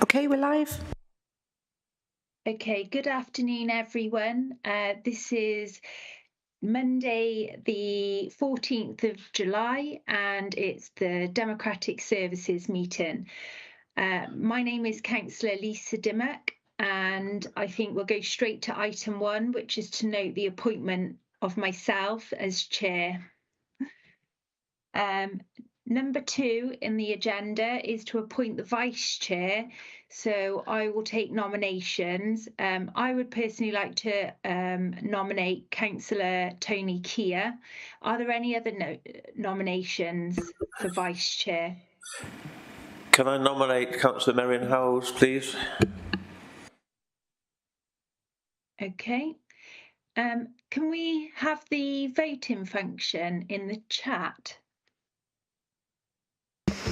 Okay, we're live. Okay, good afternoon, everyone. This is Monday, the 14th of July, and it's the Democratic Services meeting. My name is Councillor Lisa Dimmock, and I think we'll go straight to item 1, which is to note the appointment of myself as chair. Number 2 in the agenda is to appoint the vice chair. So I will take nominations. I would personally like to nominate Councillor Tony Keir. Are there any other nominations for vice chair? Can I nominate Councillor Marion Howells, please? Okay. Can we have the voting function in the chat?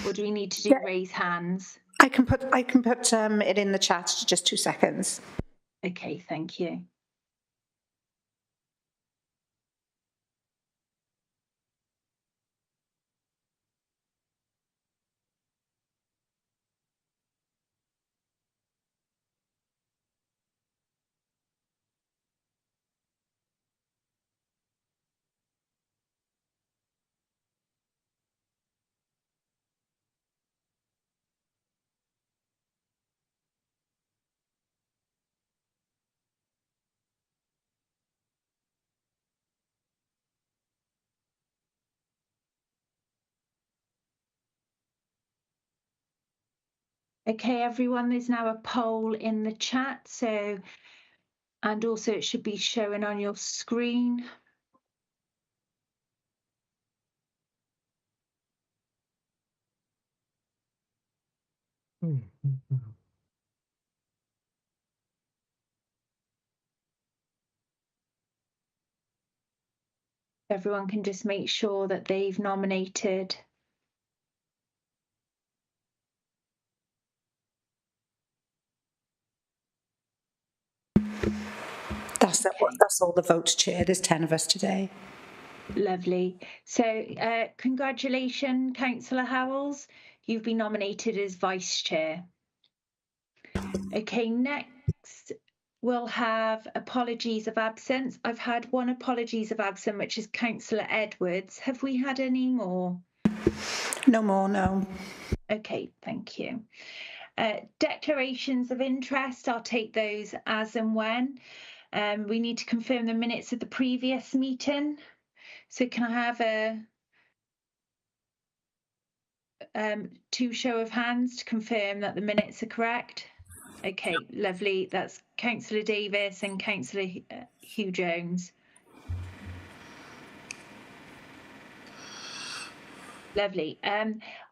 Or do we need to do raise hands? I can put it in the chat. Just 2 seconds. Okay, thank you. Okay, everyone, there's now a poll in the chat, and also it should be showing on your screen. Everyone can just make sure that they've nominated. That's all the votes, Chair. There's 10 of us today. Lovely. So congratulations, Councillor Howells. You've been nominated as Vice Chair. Okay, next we'll have apologies of absence. I've had one apologies of absence, which is Councillor Edwards. Have we had any more? No more, no. Okay, thank you. Declarations of interest, I'll take those as and when. We need to confirm the minutes of the previous meeting. So can I have a 2 show of hands to confirm that the minutes are correct? Okay, lovely. That's Councillor Davis and Councillor Hugh Jones. Lovely.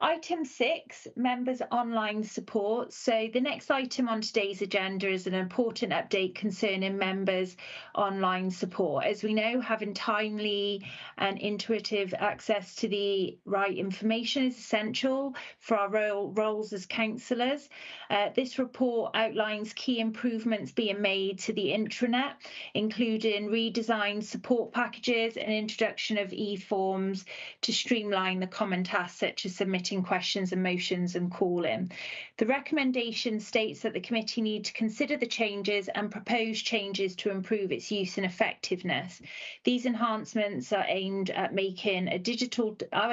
Item 6, members' online support. So the next item on today's agenda is an important update concerning members' online support. As we know, having timely and intuitive access to the right information is essential for our roles as councillors. This report outlines key improvements being made to the intranet, including redesigned support packages and introduction of e-forms to streamline the common tasks such as submitting questions and motions and calling. The recommendation states that the committee need to consider the changes and propose changes to improve its use and effectiveness. These enhancements are aimed at making our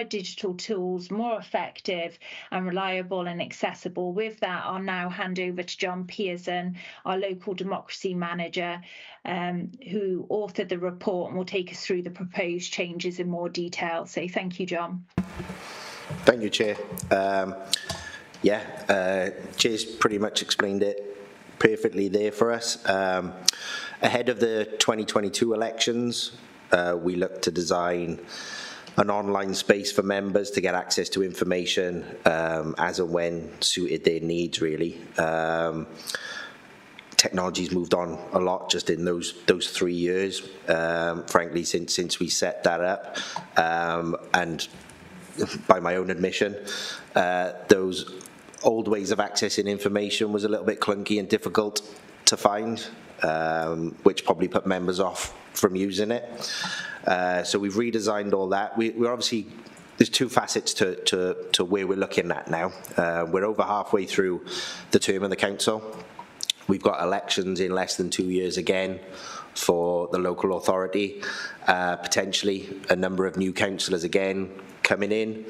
digital tools more effective and reliable and accessible. With that, I'll now hand over to John Pearson, our local democracy manager, who authored the report and will take us through the proposed changes in more detail. So thank you, John. Thank you, Chair. Chair's pretty much explained it perfectly there for us. Ahead of the 2022 elections, we looked to design an online space for members to get access to information as and when suited their needs, really. Technology's moved on a lot just in those 3 years, frankly, since we set that up. And by my own admission, those old ways of accessing information was a little bit clunky and difficult to find, which probably put members off from using it. So we've redesigned all that. We're obviously there's two facets to where we're looking at now. We're over halfway through the term of the council. We've got elections in less than 2 years again for the local authority, potentially a number of new councillors again coming in.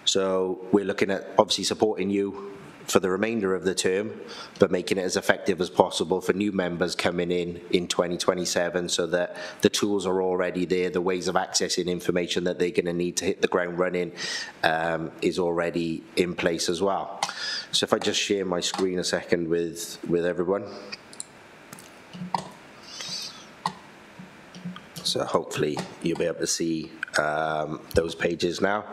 So we're looking at obviously supporting you for the remainder of the term, but making it as effective as possible for new members coming in 2027, so that the tools are already there, the ways of accessing information that they're going to need to hit the ground running is already in place as well. So if I just share my screen a second with everyone. So hopefully you'll be able to see those pages now.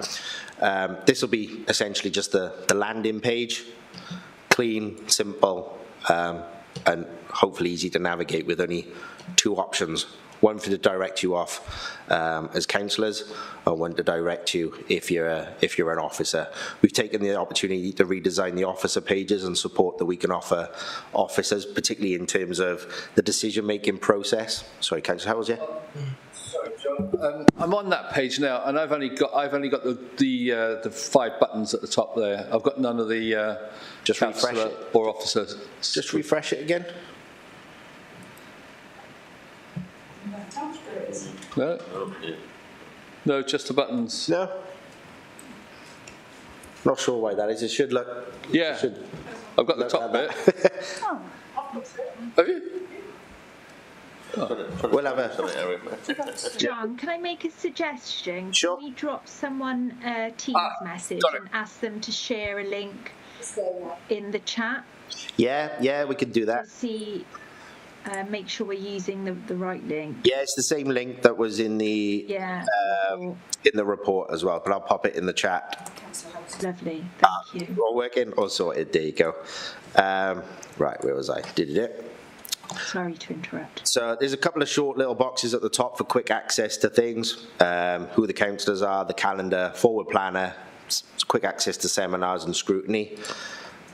This will be essentially just the landing page, clean, simple, and hopefully easy to navigate with only two options. One for to direct you off as councillors, or one to direct you if you're an officer. We've taken the opportunity to redesign the officer pages and support that we can offer officers, particularly in terms of the decision-making process. Sorry, Councillor Howells, yeah? Sorry, John. I'm on that page now, and I've only got the 5 buttons at the top there. I've got none of the just refresh it or officers. Just refresh it again. No, no, just the buttons. No. Not sure why that is. It should look. Yeah, should I've got the top bit. Have you? We'll have a. John, can I make a suggestion? Sure. Can we drop someone a Teams message and ask them to share a link in the chat? Yeah, we could do that. To see, make sure we're using the right link. Yeah, it's the same link that was in the in the report as well, but I'll pop it in the chat. Lovely, thank you. All working, all sorted. There you go. Right, where was I? Did it? Sorry to interrupt. So there's a couple of short little boxes at the top for quick access to things, who the councillors are, the calendar, forward planner, quick access to seminars and scrutiny.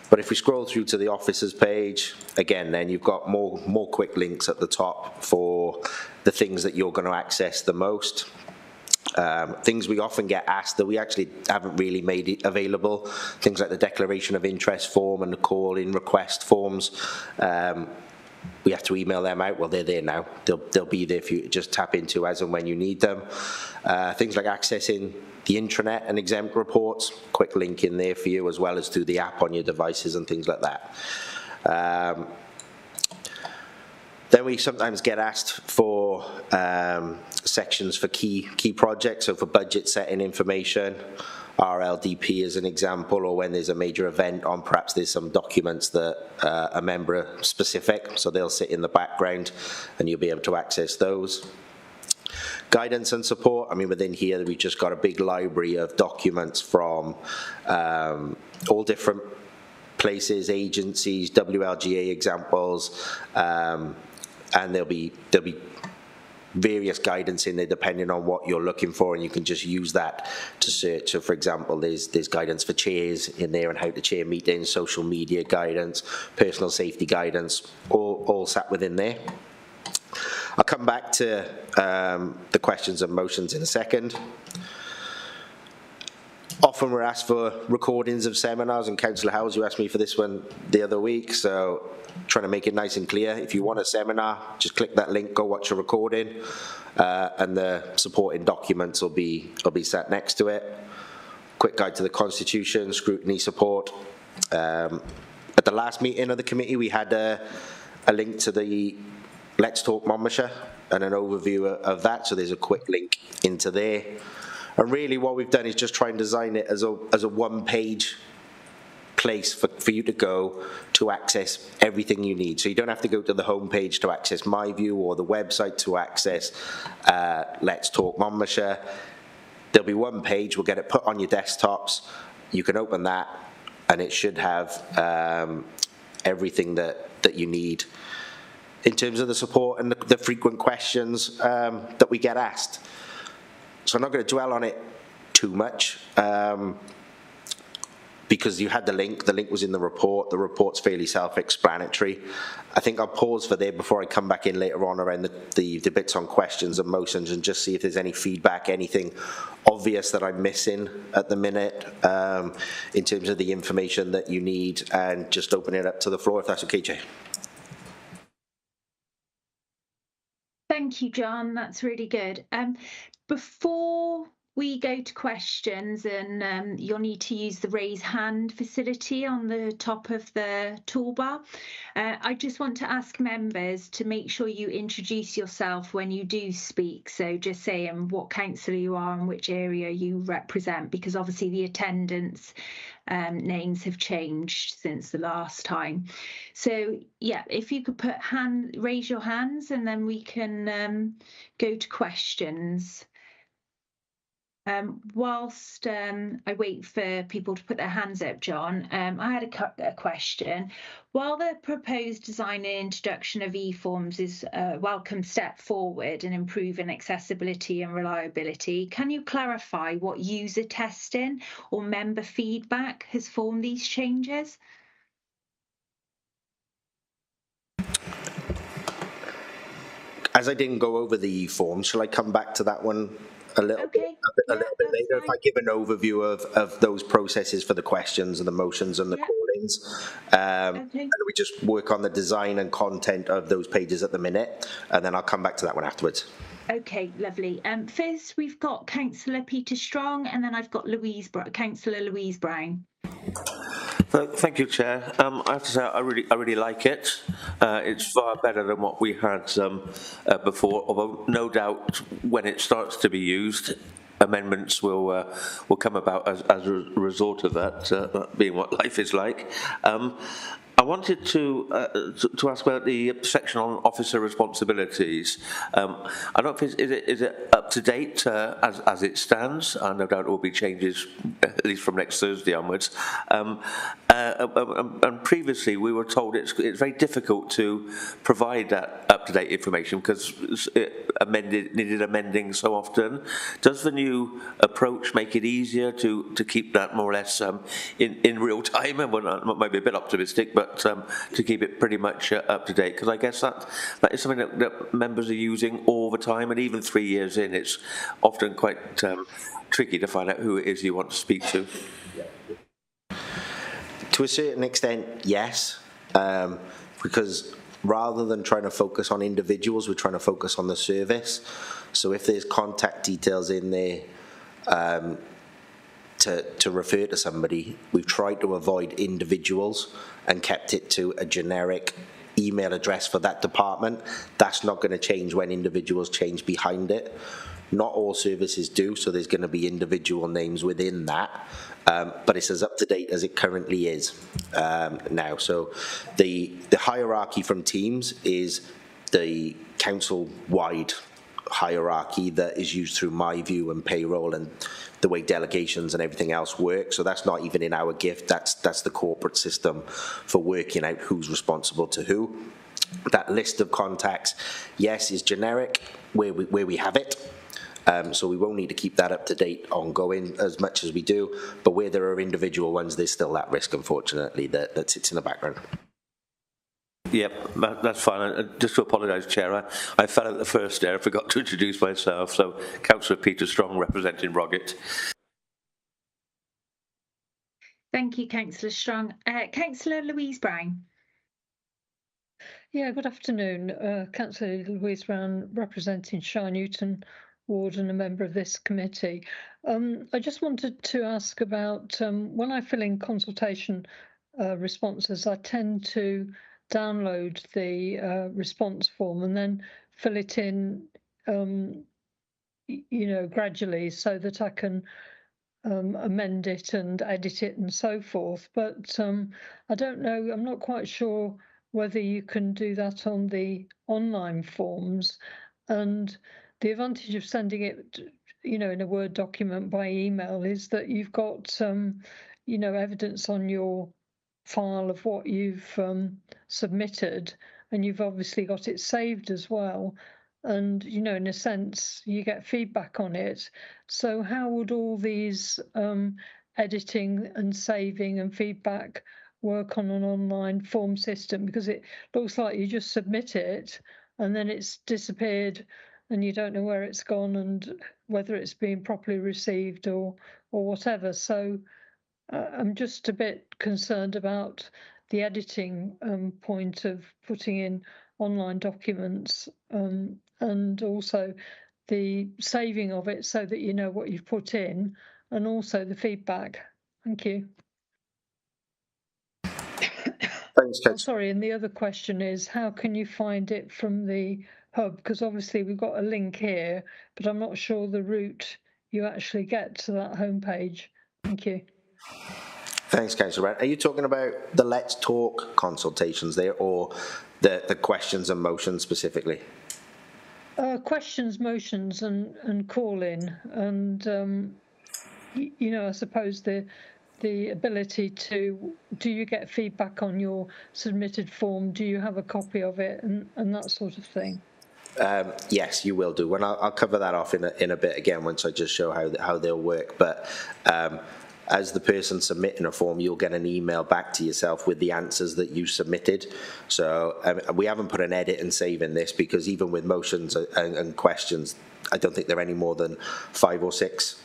But if we scroll through to the officers page, again, then you've got more quick links at the top for the things that you're going to access the most. Things we often get asked that we actually haven't really made it available, things like the declaration of interest form and the call-in request forms. We have to email them out. Well, they're there now. They'll be there for you to just tap into as and when you need them. Things like accessing the intranet and exempt reports, quick link in there for you, as well as through the app on your devices and things like that. Then we sometimes get asked for sections for key projects, so for budget setting information, RLDP as an example, or when there's a major event on, perhaps there's some documents that are member specific, so they'll sit in the background and you'll be able to access those. Guidance and support, I mean, within here we've just got a big library of documents from all different places, agencies, WLGA examples, and there'll be various guidance in there depending on what you're looking for, and you can just use that to search. So for example, there's guidance for chairs in there and how to chair meetings, social media guidance, personal safety guidance, all sat within there. I'll come back to the questions and motions in a second. Often we're asked for recordings of seminars, and Councillor Howells, you asked me for this one the other week, so trying to make it nice and clear. If you want a seminar, just click that link, go watch a recording, and the supporting documents will be sat next to it. Quick guide to the Constitution, scrutiny support. At the last meeting of the committee, we had a link to the Let's Talk Monmouthshire and an overview of that, so there's a quick link into there. And really what we've done is just try and design it as a one-page place for you to go to access everything you need. So you don't have to go to the home page to access MyView or the website to access Let's Talk Monmouthshire. There'll be one page, we'll get it put on your desktops. You can open that and it should have everything that you need in terms of the support and the frequent questions that we get asked. So I'm not going to dwell on it too much. because you had the link was in the report's fairly self-explanatory. I think I'll pause for there before I come back in later on around the bits on questions and motions and just see if there's any feedback, anything obvious that I'm missing at the minute in terms of the information that you need, and just open it up to the floor if that's okay, Jay. Thank you, John. That's really good. Before we go to questions, and you'll need to use the raise hand facility on the top of the toolbar. I just want to ask members to make sure you introduce yourself when you do speak. So just saying what councillor you are and which area you represent, because obviously the attendance names have changed since the last time. So yeah, if you could raise your hands, and then we can go to questions. Whilst I wait for people to put their hands up, John, I had a question. While the proposed design and introduction of e-forms is a welcome step forward in improving accessibility and reliability, can you clarify what user testing or member feedback has formed these changes? As I didn't go over the e-form, shall I come back to that one a little bit later? Fine. If I give an overview of those processes for the questions and the motions and the call-ins, and we just work on the design and content of those pages at the minute, and then I'll come back to that one afterwards. Okay, lovely. First, we've got Councillor Peter Strong, and then I've got Councillor Louise Brown. Thank you, Chair. I have to say I really like it. It's far better than what we had before. Although no doubt when it starts to be used, amendments will come about as a result of that, being what life is like. I wanted to ask about the section on officer responsibilities. I don't know if is it up to date as it stands. No doubt there will be changes at least from next Thursday onwards. And previously we were told it's very difficult to provide that up-to-date information because it needed amending so often. Does the new approach make it easier to keep that more or less in real time? And well, maybe a bit optimistic, but to keep it pretty much up to date, because I guess that is something that members are using all the time, and even 3 years in, it's often quite tricky to find out who it is you want to speak to. To a certain extent, yes, because rather than trying to focus on individuals, we're trying to focus on the service. So if there's contact details in there to refer to somebody, we've tried to avoid individuals and kept it to a generic email address for that department. That's not going to change when individuals change behind it. Not all services do, so there's going to be individual names within that, but it's as up to date as it currently is now. So the hierarchy from Teams is the council-wide hierarchy that is used through MyView and payroll and the way delegations and everything else work. So that's not even in our gift. That's the corporate system for working out who's responsible to who. That list of contacts, yes, is generic where we have it. So we won't need to keep that up to date ongoing as much as we do. But where there are individual ones, there's still that risk, unfortunately, that sits in the background. Yep, that's fine. Just to apologise, Chair, I fell at the first there. I forgot to introduce myself. So, Councillor Peter Strong, representing Roggett. Thank you, Councillor Strong. Councillor Louise Brown. Yeah, good afternoon. Councillor Louise Brown, representing Shire Newton Ward and a member of this committee. I just wanted to ask about when I fill in consultation responses, I tend to download the response form and then fill it in, gradually so that I can amend it and edit it and so forth. But I don't know, I'm not quite sure whether you can do that on the online forms. And the advantage of sending it, in a Word document by email is that you've got, evidence on your file of what you've submitted, and you've obviously got it saved as well. And, in a sense, you get feedback on it. So how would all these editing and saving and feedback work on an online form system? Because it looks like you just submit it and then it's disappeared and you don't know where it's gone and whether it's been properly received or whatever. So I'm just a bit concerned about the editing point of putting in online documents and also the saving of it so that you know what you've put in, and also the feedback. Thank you. Thanks, Coach. Sorry, and the other question is, how can you find it from the hub? Because obviously we've got a link here, but I'm not sure the route you actually get to that homepage. Thank you. Thanks, Councillor Brown. Are you talking about the Let's Talk consultations there, or the questions and motions specifically? Questions, motions, and call in, and you know, I suppose the ability to, do you get feedback on your submitted form? Do you have a copy of it, and that sort of thing? Yes, you will do. And I'll cover that off in a bit again once I just show how they'll work. But as the person submitting a form, you'll get an email back to yourself with the answers that you submitted. So we haven't put an edit and save in this, because even with motions and questions, I don't think there are any more than 5 or 6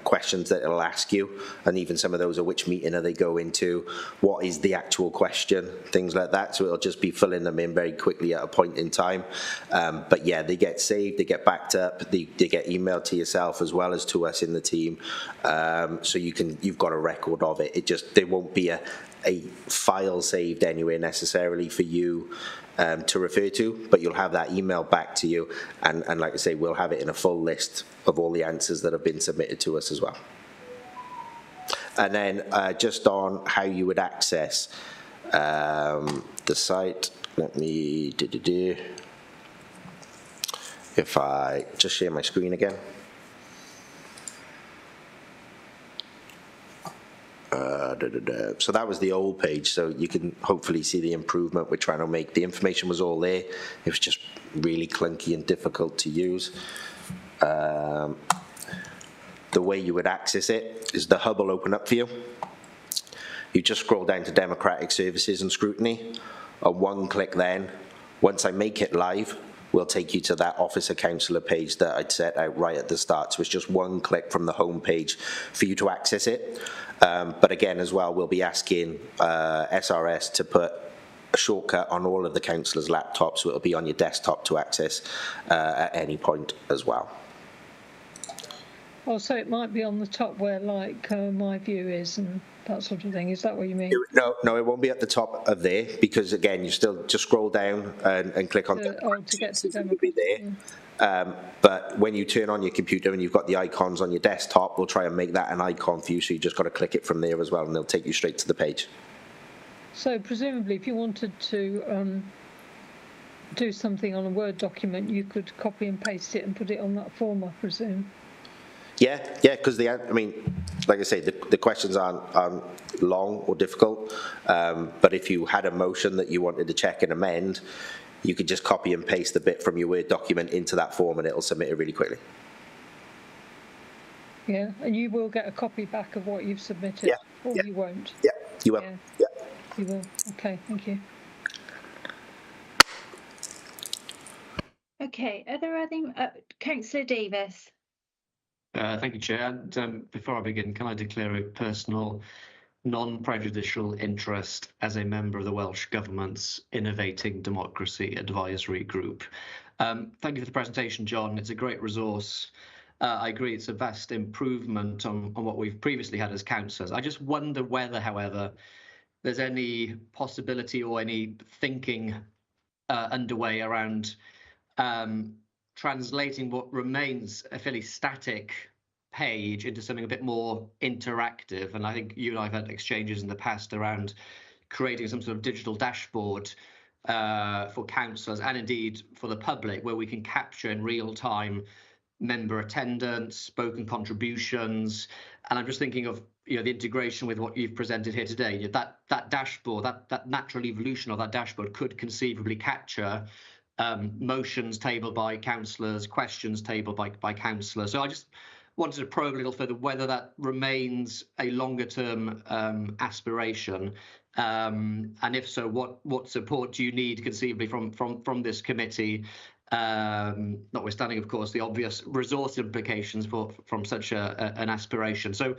questions that it'll ask you, and even some of those are which meeting are they going to, what is the actual question, things like that. So it'll just be filling them in very quickly at a point in time. But yeah, they get saved, they get backed up, they get emailed to yourself as well as to us in the team. So you've got a record of it. There won't be a file saved anywhere necessarily for you to refer to, but you'll have that email back to you, and like I say, we'll have it in a full list of all the answers that have been submitted to us as well. And then just on how you would access the site, let me if I just share my screen again. So that was the old page, so you can hopefully see the improvement we're trying to make. The information was all there, it was just really clunky and difficult to use. The way you would access it is the hub will open up for you. You just scroll down to Democratic Services and Scrutiny. A one click then, once I make it live, will take you to that officer councillor page that I'd set out right at the start. So it's just one click from the home page for you to access it. But again, as well, we'll be asking SRS to put a shortcut on all of the councillors' laptops, so it'll be on your desktop to access at any point as well. Oh, so it might be on the top where, like, my view is and that sort of thing. Is that what you mean? No, it won't be at the top of there, because again, you still just scroll down and click on to get to Democratic. Be there. Yeah. But when you turn on your computer and you've got the icons on your desktop, we'll try and make that an icon for you, so you just got to click it from there as well, and they'll take you straight to the page. So presumably, if you wanted to do something on a Word document, you could copy and paste it and put it on that form, I presume. Yeah, because I mean, like I say, the questions aren't long or difficult, but if you had a motion that you wanted to check and amend, you could just copy and paste the bit from your Word document into that form, and it'll submit it really quickly. Yeah, and you will get a copy back of what you've submitted, or you won't? Yeah, you will. Yeah. You will. Okay, thank you. Okay, are there any, Councillor Davis? Thank you, Chair. And before I begin, can I declare a personal non-prejudicial interest as a member of the Welsh Government's Innovating Democracy Advisory Group? Thank you for the presentation, John. It's a great resource. I agree it's a vast improvement on what we've previously had as councillors. I just wonder whether, however, there's any possibility or any thinking underway around translating what remains a fairly static page into something a bit more interactive. And I think you and I have had exchanges in the past around creating some sort of digital dashboard for councillors and indeed for the public, where we can capture in real time member attendance, spoken contributions. And I'm just thinking of the integration with what you've presented here today. That dashboard, that natural evolution of that dashboard could conceivably capture motions tabled by councillors, questions tabled by councillors. So wanted to probe a little further whether that remains a longer term aspiration, and if so, what support do you need conceivably from this committee, notwithstanding, of course, the obvious resource implications from such an aspiration. So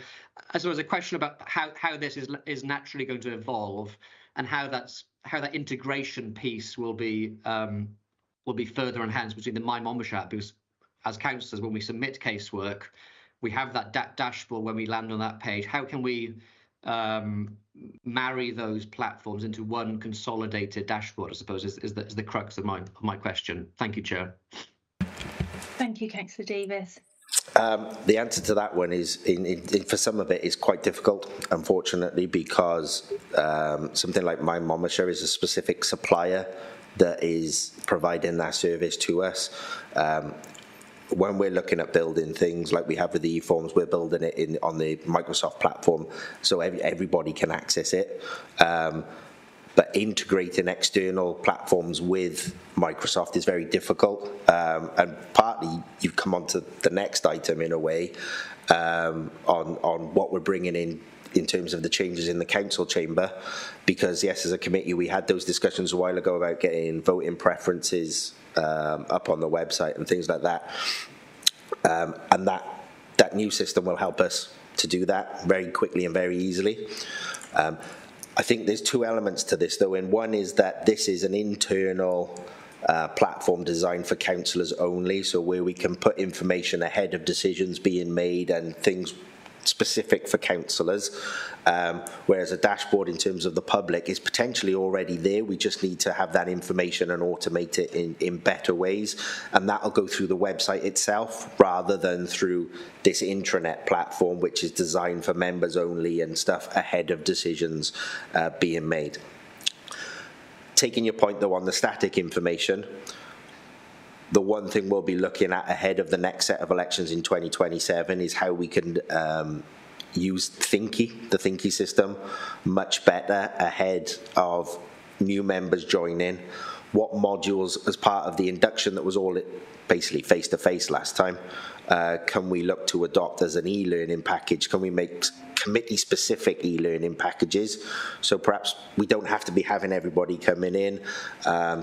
I suppose a question about how this is naturally going to evolve, and how that integration piece will be further enhanced between the My Monmouthshire app, because as councillors, when we submit casework, we have that dashboard when we land on that page. How can we marry those platforms into one consolidated dashboard, I suppose, is the crux of my question. Thank you, Chair. Thank you, Councillor Davis. The answer to that one is, for some of it, is quite difficult, unfortunately, because something like My Monmouthshire is a specific supplier that is providing that service to us. When we're looking at building things like we have with the e-forms, we're building it on the Microsoft platform, so everybody can access it. But integrating external platforms with Microsoft is very difficult, and partly you've come on to the next item in a way, on what we're bringing in terms of the changes in the council chamber, because yes, as a committee we had those discussions a while ago about getting voting preferences up on the website and things like that, and that new system will help us to do that very quickly and very easily. I think there's two elements to this though, and one is that this is an internal platform designed for councillors only, so where we can put information ahead of decisions being made and things specific for councillors, whereas a dashboard in terms of the public is potentially already there. We just need to have that information and automate it in better ways, and that'll go through the website itself rather than through this intranet platform, which is designed for members only and stuff ahead of decisions being made. Taking your point though on the static information, the one thing we'll be looking at ahead of the next set of elections in 2027 is how we can use Thinky, the Thinky system, much better ahead of new members joining. What modules, as part of the induction that was all basically face-to-face last time, can we look to adopt as an e-learning package? Can we make committee-specific e-learning packages, so perhaps we don't have to be having everybody coming in?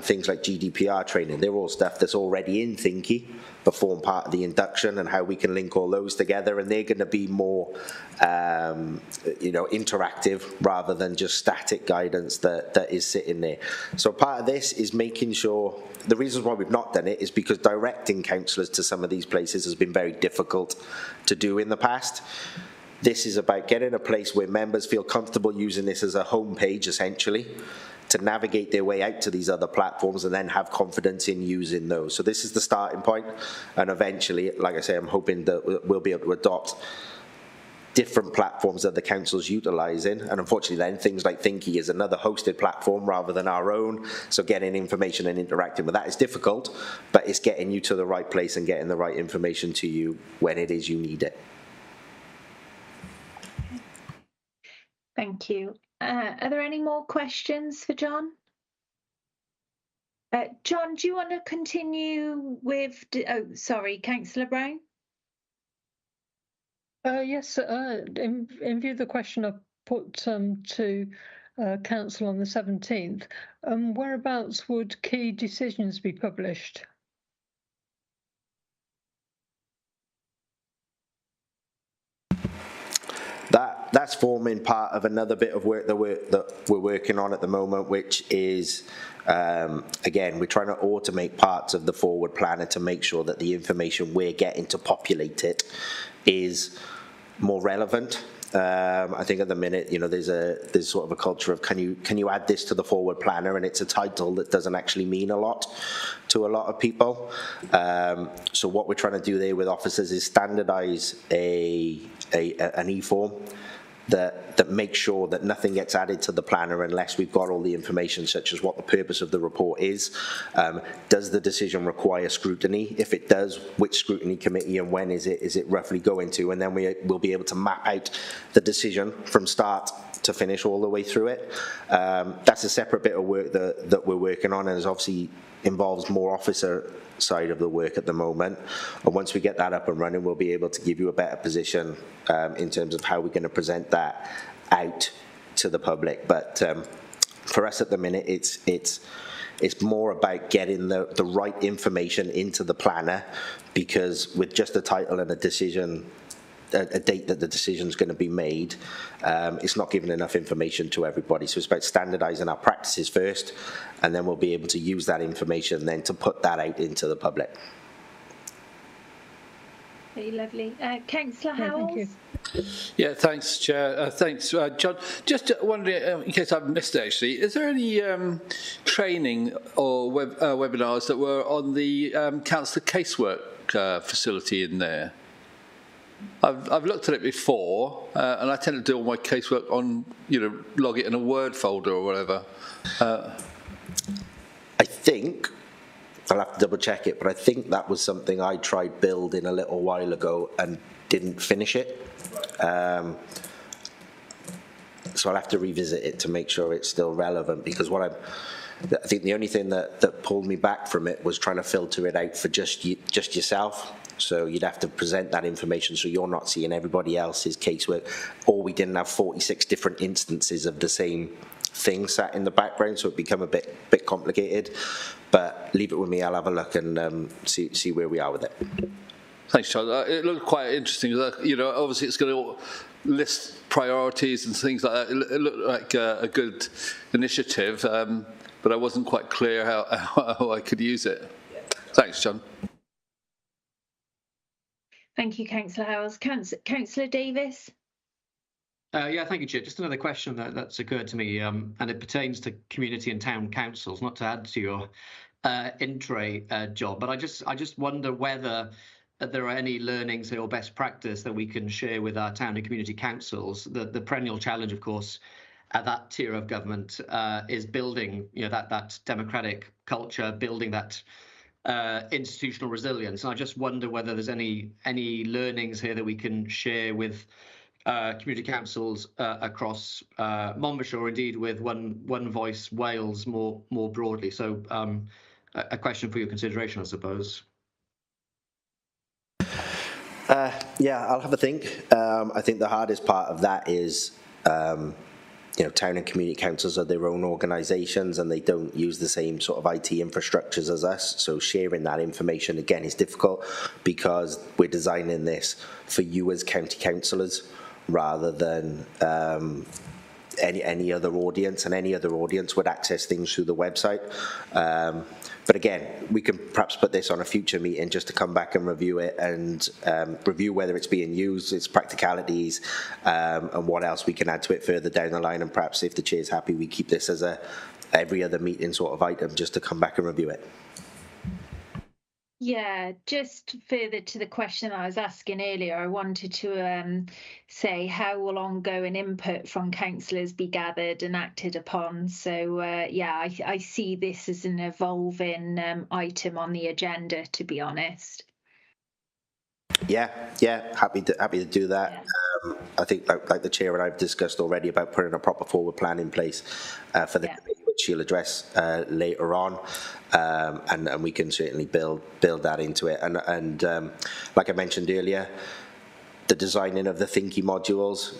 Things like GDPR training, they're all stuff that's already in Thinky, but form part of the induction, and how we can link all those together, and they're going to be more interactive rather than just static guidance that is sitting there. So part of this is making sure, the reasons why we've not done it is because directing councillors to some of these places has been very difficult to do in the past. This is about getting a place where members feel comfortable using this as a home page, essentially, to navigate their way out to these other platforms and then have confidence in using those. So this is the starting point, and eventually, like I say, I'm hoping that we'll be able to adopt different platforms that the council's utilising, and unfortunately then things like Thinky is another hosted platform rather than our own, so getting information and interacting with that is difficult, but it's getting you to the right place and getting the right information to you when it is you need it. Thank you. Are there any more questions for John? John, do you want to continue with, sorry, Councillor Brown? Yes, in view of the question I put to Council on the 17th, whereabouts would key decisions be published? That's forming part of another bit of work that we're working on at the moment, which is, again, we're trying to automate parts of the forward planner to make sure that the information we're getting to populate it is more relevant. I think at the minute, there's sort of a culture of can you add this to the forward planner, and it's a title that doesn't actually mean a lot to a lot of people. So what we're trying to do there with officers is standardise an e-form that makes sure that nothing gets added to the planner unless we've got all the information, such as what the purpose of the report is. Does the decision require scrutiny? If it does, which scrutiny committee and when is it roughly going to? And then we'll be able to map out the decision from start to finish all the way through it. That's a separate bit of work that we're working on, and is obviously involves more officer side of the work at the moment, and once we get that up and running, we'll be able to give you a better position in terms of how we're going to present that out to the public. But for us at the minute, it's more about getting the right information into the planner, because with just a title and a decision, a date that the decision is going to be made, it's not giving enough information to everybody. So it's about standardising our practices first, and then we'll be able to use that information then to put that out into the public. Very lovely. Councillor Yeah, Howells? thank you. Yeah, thanks, Chair. Thanks, John. Just wondering, in case I've missed it, actually, is there any training or webinars that were on the councillor casework facility in there? I've looked at it before, and I tend to do all my casework on, log it in a Word folder or whatever. I think, I'll have to double check it, but I think that was something I tried building a little while ago and didn't finish it. So I'll have to revisit it to make sure it's still relevant, because I think the only thing that pulled me back from it was trying to filter it out for just yourself. So you'd have to present that information so you're not seeing everybody else's casework, or we didn't have 46 different instances of the same thing sat in the background, so it become a bit complicated. But leave it with me, I'll have a look and see where we are with it. Thanks, John. It looked quite interesting. Obviously it's going to list priorities and things like that. It looked like a good initiative, but I wasn't quite clear how I could use it. Thanks, John. Thank you, Councillor Howells. Councillor Davis? Yeah, thank you, Chair. Just another question that's occurred to me, and it pertains to community and town councils, not to add to your job, but I just wonder whether there are any learnings or best practice that we can share with our town and community councils. The perennial challenge, of course, at that tier of government is building, that democratic culture, building that institutional resilience. And I just wonder whether there's any learnings here that we can share with community councils across Monmouthshire, or indeed with One Voice Wales more broadly. So a question for your consideration, I suppose. Yeah, I'll have a think. I think the hardest part of that is, town and community councils are their own organisations and they don't use the same sort of IT infrastructures as us. So sharing that information, again, is difficult because we're designing this for you as county councillors rather than any other audience, and any other audience would access things through the website. But again, we can perhaps put this on a future meeting just to come back and review it and review whether it's being used, its practicalities, and what else we can add to it further down the line. And perhaps if the chair's happy, we keep this as every other meeting sort of item just to come back and review it. Yeah, just further to the question I was asking earlier, I wanted to say how will ongoing input from councillors be gathered and acted upon? So yeah, I see this as an evolving item on the agenda, to be honest. Yeah, happy to do that. Yeah. I think like the chair and I've discussed already about putting a proper forward plan in place for the committee, which she'll address later on, and we can certainly build that into it. And like I mentioned earlier, the designing of the Thinky modules,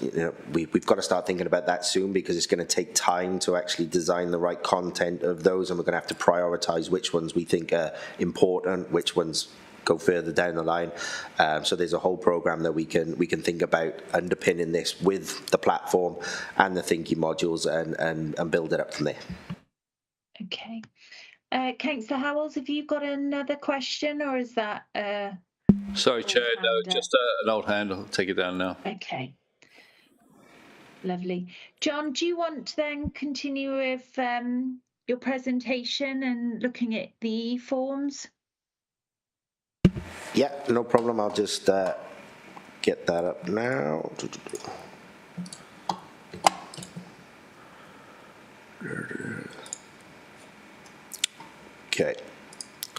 we've got to start thinking about that soon, because it's going to take time to actually design the right content of those, and we're going to have to prioritise which ones we think are important, which ones go further down the line. So there's a whole program that we can think about underpinning this with the platform and the Thinky modules, and build it up from there. Okay. Councillor Howells, have you got another question, or is that Sorry, Chair, no, just an old hand. I'll take it down now. Okay. Lovely. John, do you want to then continue with your presentation and looking at the forms? Yeah, no problem. I'll just get that up now. Okay,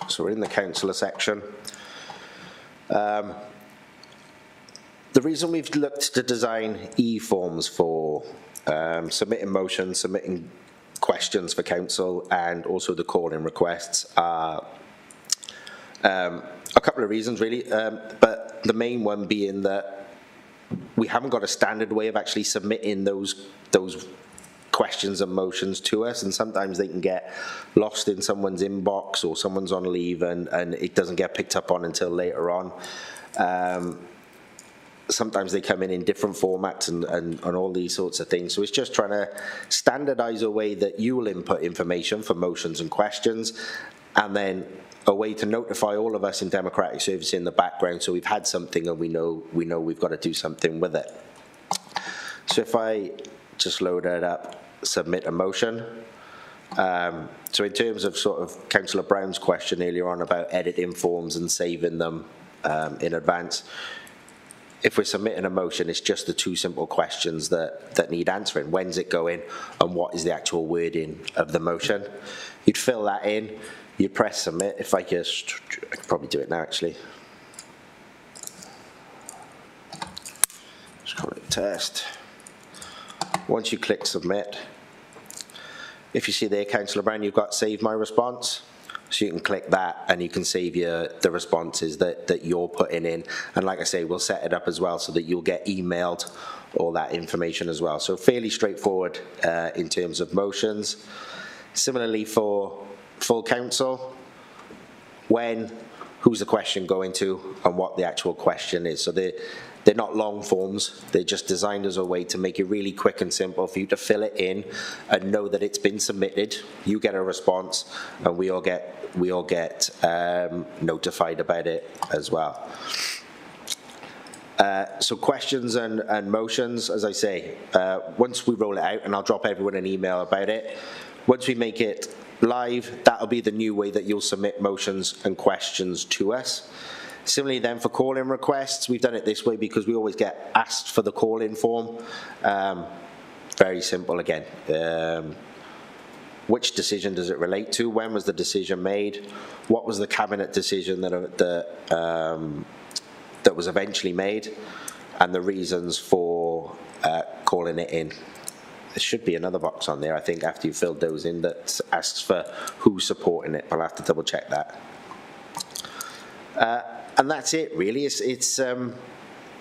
so we're in the councillor section. The reason we've looked to design e-forms for submitting motions, submitting questions, questions for council and also the call-in requests are a couple of reasons really, but the main one being that we haven't got a standard way of actually submitting those questions and motions to us, and sometimes they can get lost in someone's inbox or someone's on leave and it doesn't get picked up on until later on. Sometimes they come in different formats and all these sorts of things. So it's just trying to standardize a way that you will input information for motions and questions, and then a way to notify all of us in Democratic Service in the background so we've had something and we know we've got to do something with it. So if I just load it up, submit a motion. So in terms of sort of Councillor Brown's question earlier on about editing forms and saving them in advance, if we're submitting a motion, it's just the two simple questions that need answering. When's it going and what is the actual wording of the motion? You'd fill that in, you'd press submit. If I could probably do it now actually. Just call it test. Once you click submit, if you see there, Councillor Brown, you've got save my response. So you can click that and you can save the responses that you're putting in. And like I say, we'll set it up as well so that you'll get emailed all that information as well. So fairly straightforward in terms of motions. Similarly for full council, when, who's the question going to, and what the actual question is. So they're not long forms, they're just designed as a way to make it really quick and simple for you to fill it in and know that it's been submitted. You get a response and we all get notified about it as well. So questions and motions, as I say, once we roll it out, and I'll drop everyone an email about it, once we make it live, that'll be the new way that you'll submit motions and questions to us. Similarly then for call-in requests, we've done it this way because we always get asked for the call-in form. Very simple again. Which decision does it relate to? When was the decision made? What was the cabinet decision that was eventually made? And the reasons for calling it in. There should be another box on there, I think, after you've filled those in that asks for who's supporting it. I'll have to double check that. And that's it, really. It's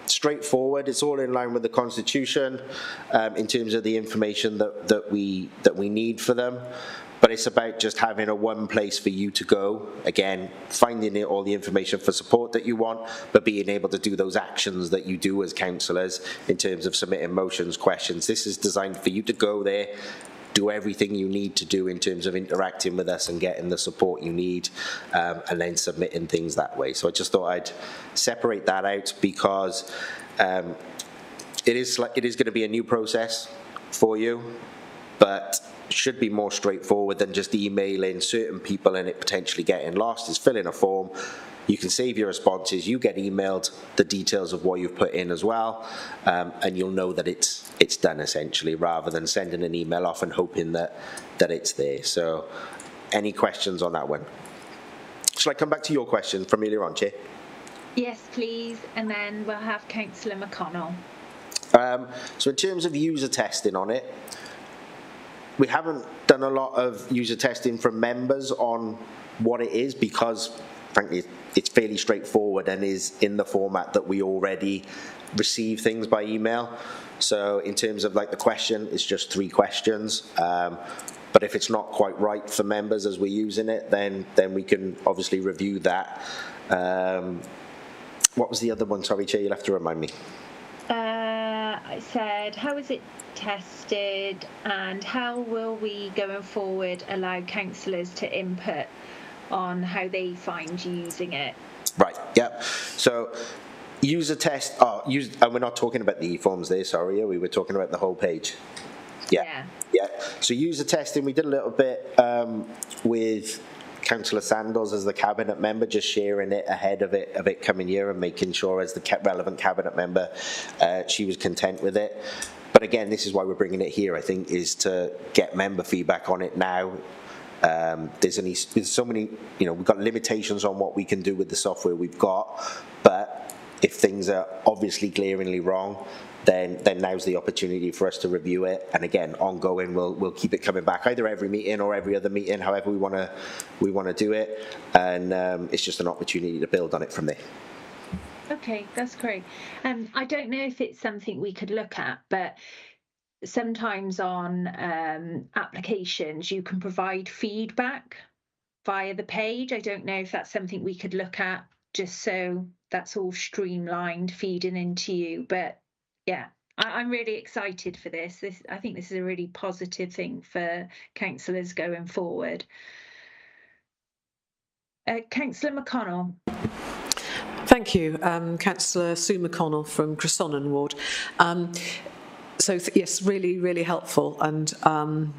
straightforward. It's all in line with the Constitution in terms of the information that we need for them. But it's about just having a one place for you to go. Again, finding all the information for support that you want, but being able to do those actions that you do as councillors in terms of submitting motions, questions. This is designed for you to go there, do everything you need to do in terms of interacting with us and getting the support you need, and then submitting things that way. So I just thought I'd separate that out because it is going to be a new process for you, but should be more straightforward than just emailing certain people and it potentially getting lost. Is fill in a form, you can save your responses, you get emailed the details of what you've put in as well, and you'll know that it's done essentially, rather than sending an email off and hoping that it's there. So any questions on that one? Shall I come back to your question from earlier on, Chair? Yes, please, and then we'll have Councillor McConnell. So in terms of user testing on it, we haven't done a lot of user testing from members on what it is because, frankly, it's fairly straightforward and is in the format that we already receive things by email. So in terms of like the question, it's just 3 questions. But if it's not quite right for members as we're using it, then we can obviously review that. What was the other one? Sorry, Chair, you'll have to remind me. I said, how is it tested and how will we, going forward, allow councillors to input on how they find using it? Right, yeah. So user test, and we're not talking about the e-forms there, sorry, we were talking about the whole page. Yeah. So user testing, we did a little bit with Councillor Sandals as the cabinet member, just sharing it ahead of it coming here and making sure as the relevant cabinet member she was content with it. But again, this is why we're bringing it here, I think, is to get member feedback on it now. There's so many, we've got limitations on what we can do with the software we've got, but If things are obviously glaringly wrong, then now's the opportunity for us to review it. And again, ongoing, we'll keep it coming back either every meeting or every other meeting, however we want to do it. And it's just an opportunity to build on it from there. Okay, that's great. I don't know if it's something we could look at, but sometimes on applications you can provide feedback via the page. I don't know if that's something we could look at, just so that's all streamlined feeding into you. But yeah, I'm really excited for this. I think this is a really positive thing for councillors going forward. Councillor McConnell. Thank you. Councillor Sue McConnell from Cressonon Ward. So yes, really, really helpful. And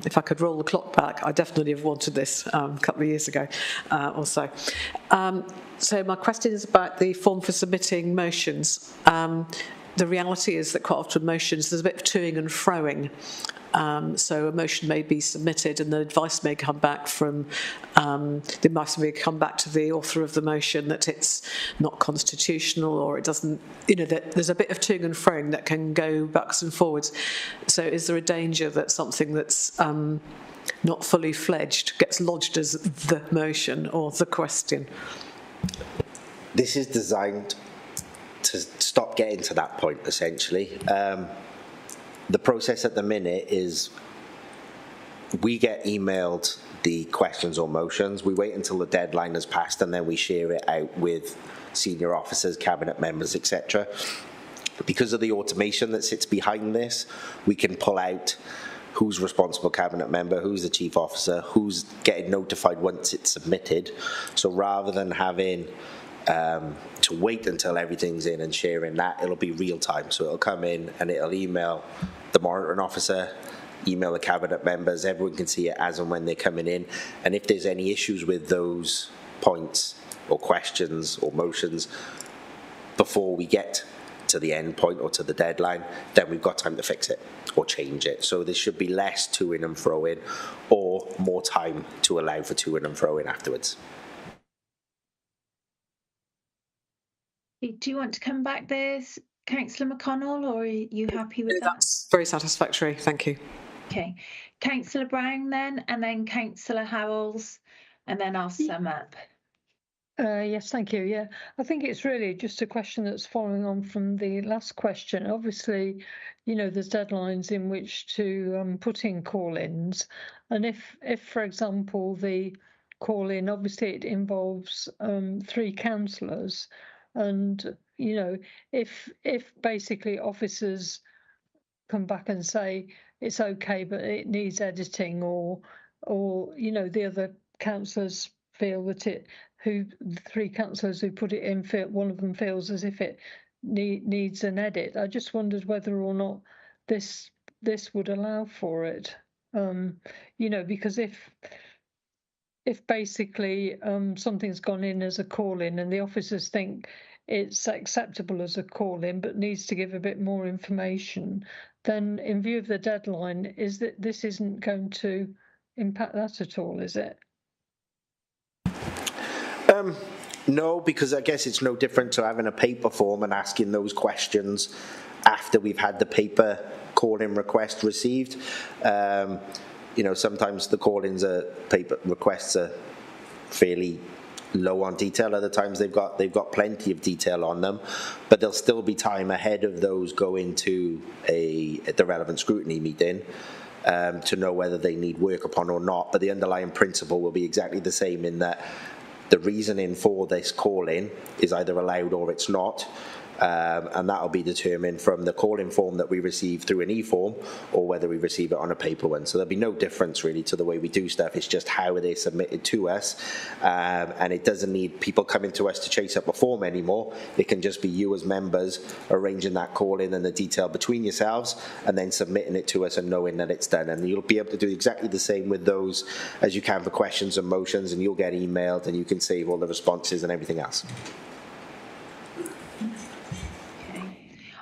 if I could roll the clock back, I definitely have wanted this a couple of years ago or so. So my question is about the form for submitting motions. The reality is that quite often motions, there's a bit of toing and froing. So a motion may be submitted and the advice may come back from, the advice may come back to the author of the motion that it's not constitutional or it doesn't, that there's a bit of toing and froing that can go backs and forwards. So is there a danger that something that's not fully fledged gets lodged as the motion or the question? This is designed to stop getting to that point, essentially. The process at the minute is we get emailed the questions or motions. We wait until the deadline has passed and then we share it out with senior officers, cabinet members, etc. Because of the automation that sits behind this, we can pull out who's responsible cabinet member, who's the chief officer, who's getting notified once it's submitted. So rather than having to wait until everything's in and sharing that, it'll be real time. So it'll come in and it'll email the monitoring officer, email the cabinet members, everyone can see it as and when they're coming in. And if there's any issues with those points or questions or motions before we get to the end point or to the deadline, then we've got time to fix it or change it. So there should be less to-in and fro-in or more time to allow for to-in and fro-in afterwards. Do you want to come back there, Councillor McConnell, or are you happy with that? That's very satisfactory, thank you. Okay, Councillor Brown then, and then Councillor Howells, and then I'll sum up. Yes, thank you. Yeah, I think it's really just a question that's following on from the last question. Obviously, there's deadlines in which to put in call-ins, and if, for example, the call-in, obviously it involves 3 councillors. And, if basically officers come back and say it's okay, but it needs editing or the other councillors feel that the 3 councillors who put it in, one of them feels as if it needs an edit. I just wondered whether or not this would allow for it, because if basically something's gone in as a call-in and the officers think it's acceptable as a call-in but needs to give a bit more information, then in view of the deadline, is that this isn't going to impact that at all, is it? No, because I guess it's no different to having a paper form and asking those questions after we've had the paper call-in request received. Sometimes the call-ins paper requests are fairly low on detail. Other times they've got plenty of detail on them, but there'll still be time ahead of those going to the relevant scrutiny meeting to know whether they need work upon or not. But the underlying principle will be exactly the same, in that the reasoning for this call-in is either allowed or it's not. And that'll be determined from the call-in form that we receive through an e-form or whether we receive it on a paper one. So there'll be no difference really to the way we do stuff. It's just how they're submitted to us. And it doesn't need people coming to us to chase up a form anymore. It can just be you as members arranging that call-in and the detail between yourselves and then submitting it to us and knowing that it's done. And you'll be able to do exactly the same with those as you can for questions and motions, and you'll get emailed and you can save all the responses and everything else.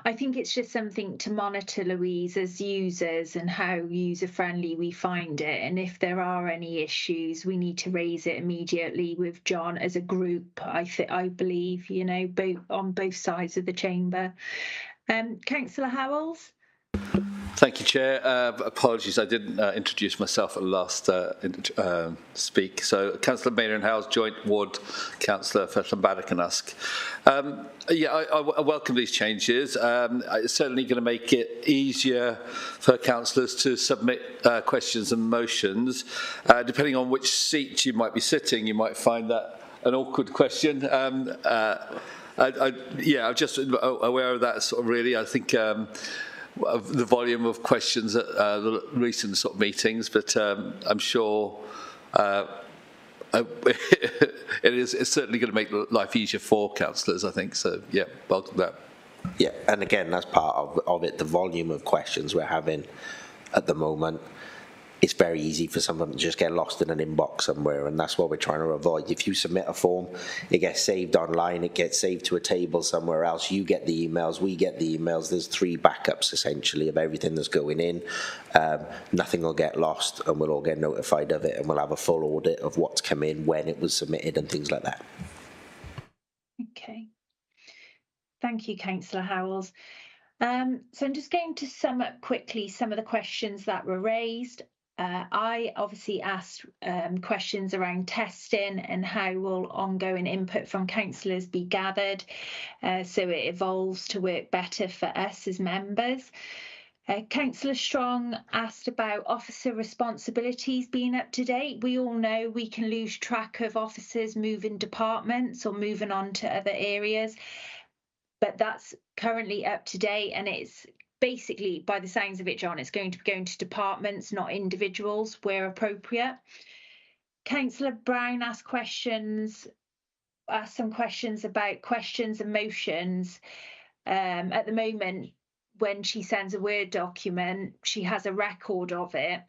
I think it's just something to monitor, Louise, as users, and how user-friendly we find it. And if there are any issues, we need to raise it immediately with John as a group, I believe, you know, on both sides of the chamber. Councillor Howells? Thank you, Chair. Apologies, I didn't introduce myself at the last speak. So, Councillor Maynard Howells, Joint Ward Councillor for Llanbadach. I welcome these changes. It's certainly going to make it easier for councillors to submit questions and motions. Depending on which seat you might be sitting, you might find that an awkward question. I'm just aware of that sort of really. I think of the volume of questions at the recent sort of meetings, but I'm sure it's certainly going to make life easier for councillors, I think. So, yeah, welcome that. Yeah, and again, that's part of it, the volume of questions we're having at the moment. It's very easy for someone to just get lost in an inbox somewhere, and that's what we're trying to avoid. If you submit a form, it gets saved online, it gets saved to a table somewhere else, you get the emails, we get the emails, there's 3 backups essentially of everything that's going in. Nothing will get lost, and we'll all get notified of it, and we'll have a full audit of what's come in, when it was submitted, and things like that. Okay. Thank you, Councillor Howells. So I'm just going to sum up quickly some of the questions that were raised. I obviously asked questions around testing and how will ongoing input from councillors be gathered so it evolves to work better for us as members. Councillor Strong asked about officer responsibilities being up to date. We all know we can lose track of officers moving departments or moving on to other areas, but that's currently up to date, and it's basically, by the sounds of it, John, it's going to be going to departments, not individuals, where appropriate. Councillor Brown asked some questions about questions and motions. At the moment, when she sends a Word document, she has a record of it,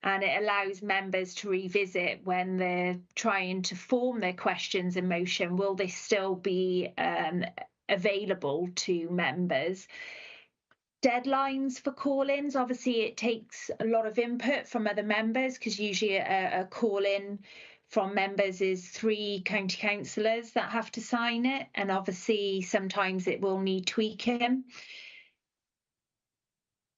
and it allows members to revisit when they're trying to form their questions and motion. Will this still be available to members? Deadlines for call-ins, obviously it takes a lot of input from other members, because usually a call-in from members is 3 county councillors that have to sign it, and obviously sometimes it will need tweaking.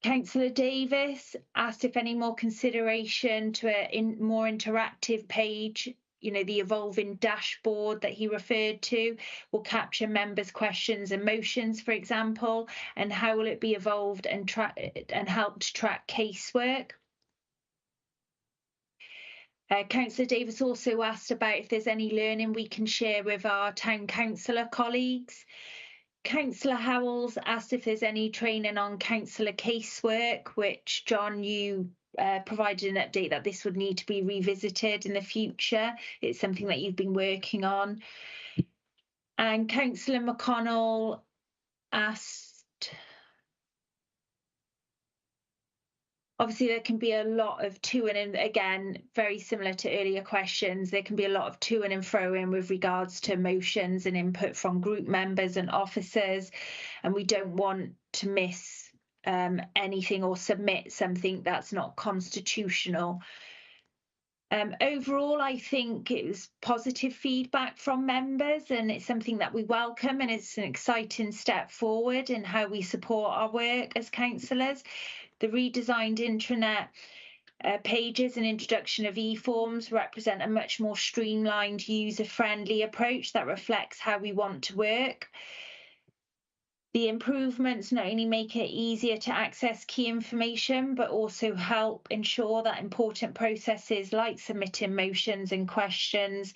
Councillor Davis asked if any more consideration to a more interactive page, you know, the evolving dashboard that he referred to will capture members' questions and motions, for example, and how will it be evolved and help to track casework? Councillor Davis also asked about if there's any learning we can share with our town councillor colleagues. Councillor Howells asked if there's any training on councillor casework, which, John, you provided an update that this would need to be revisited in the future. It's something that you've been working on. And Councillor McConnell asked, obviously there can be a lot of to-ing, and again, very similar to earlier questions, there can be a lot of to-ing and fro-in with regards to motions and input from group members and officers, and we don't want to miss anything or submit something that's not constitutional. Overall, I think it was positive feedback from members, and it's something that we welcome, and it's an exciting step forward in how we support our work as councillors. The redesigned intranet pages and introduction of e-forms represent a much more streamlined, user-friendly approach that reflects how we want to work. The improvements not only make it easier to access key information, but also help ensure that important processes like submitting motions and questions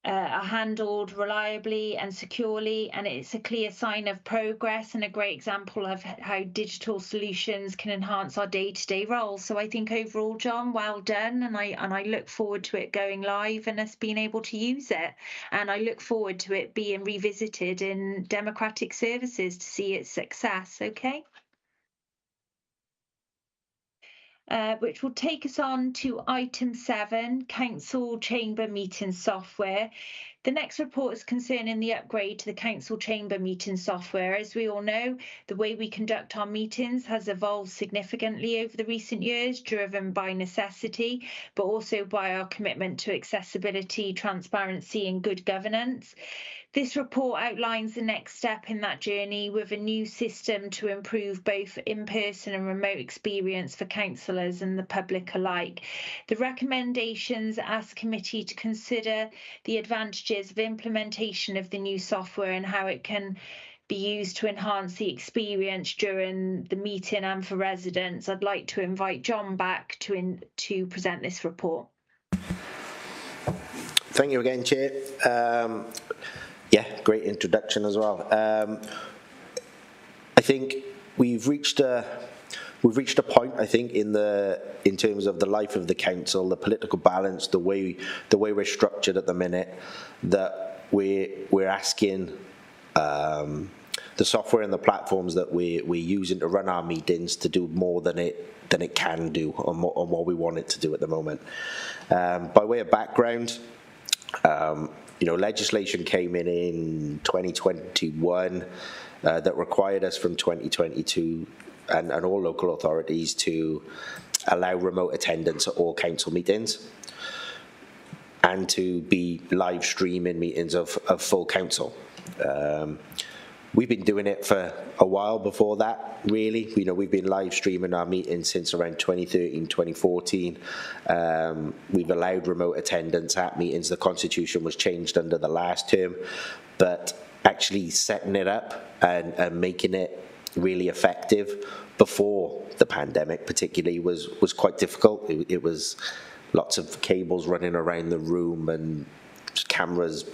are handled reliably and securely, and it's a clear sign of progress and a great example of how digital solutions can enhance our day-to-day roles. So I think overall, John, well done, and I look forward to it going live and us being able to use it, and I look forward to it being revisited in Democratic Services to see its success. Okay. Which will take us on to item 7, Council Chamber Meeting Software. The next report is concerning the upgrade to the council chamber meeting software. As we all know, the way we conduct our meetings has evolved significantly over the recent years, driven by necessity, but also by our commitment to accessibility, transparency and good governance. This report outlines the next step in that journey with a new system to improve both in-person and remote experience for councillors and the public alike. The recommendations ask committee to consider the advantages of implementation of the new software and how it can be used to enhance the experience during the meeting and for residents. I'd like to invite John back to present this report. Thank you again, Chair. Yeah, great introduction as well. I think we've reached a point, I think, in terms of the life of the council, the political balance, the way we're structured at the minute, that we're asking the software and the platforms that we're using to run our meetings to do more than it can do, or what we want it to do at the moment. By way of background, legislation came in 2021 that required us from 2022 and all local authorities to allow remote attendance at all council meetings and to be live streaming meetings of full council. We've been doing it for a while before that, really. We've been live streaming our meetings since around 2013, 2014. We've allowed remote attendance at meetings. The Constitution was changed under the last term, but actually setting it up and making it really effective before the pandemic particularly was quite difficult. It was lots of cables running around the room and cameras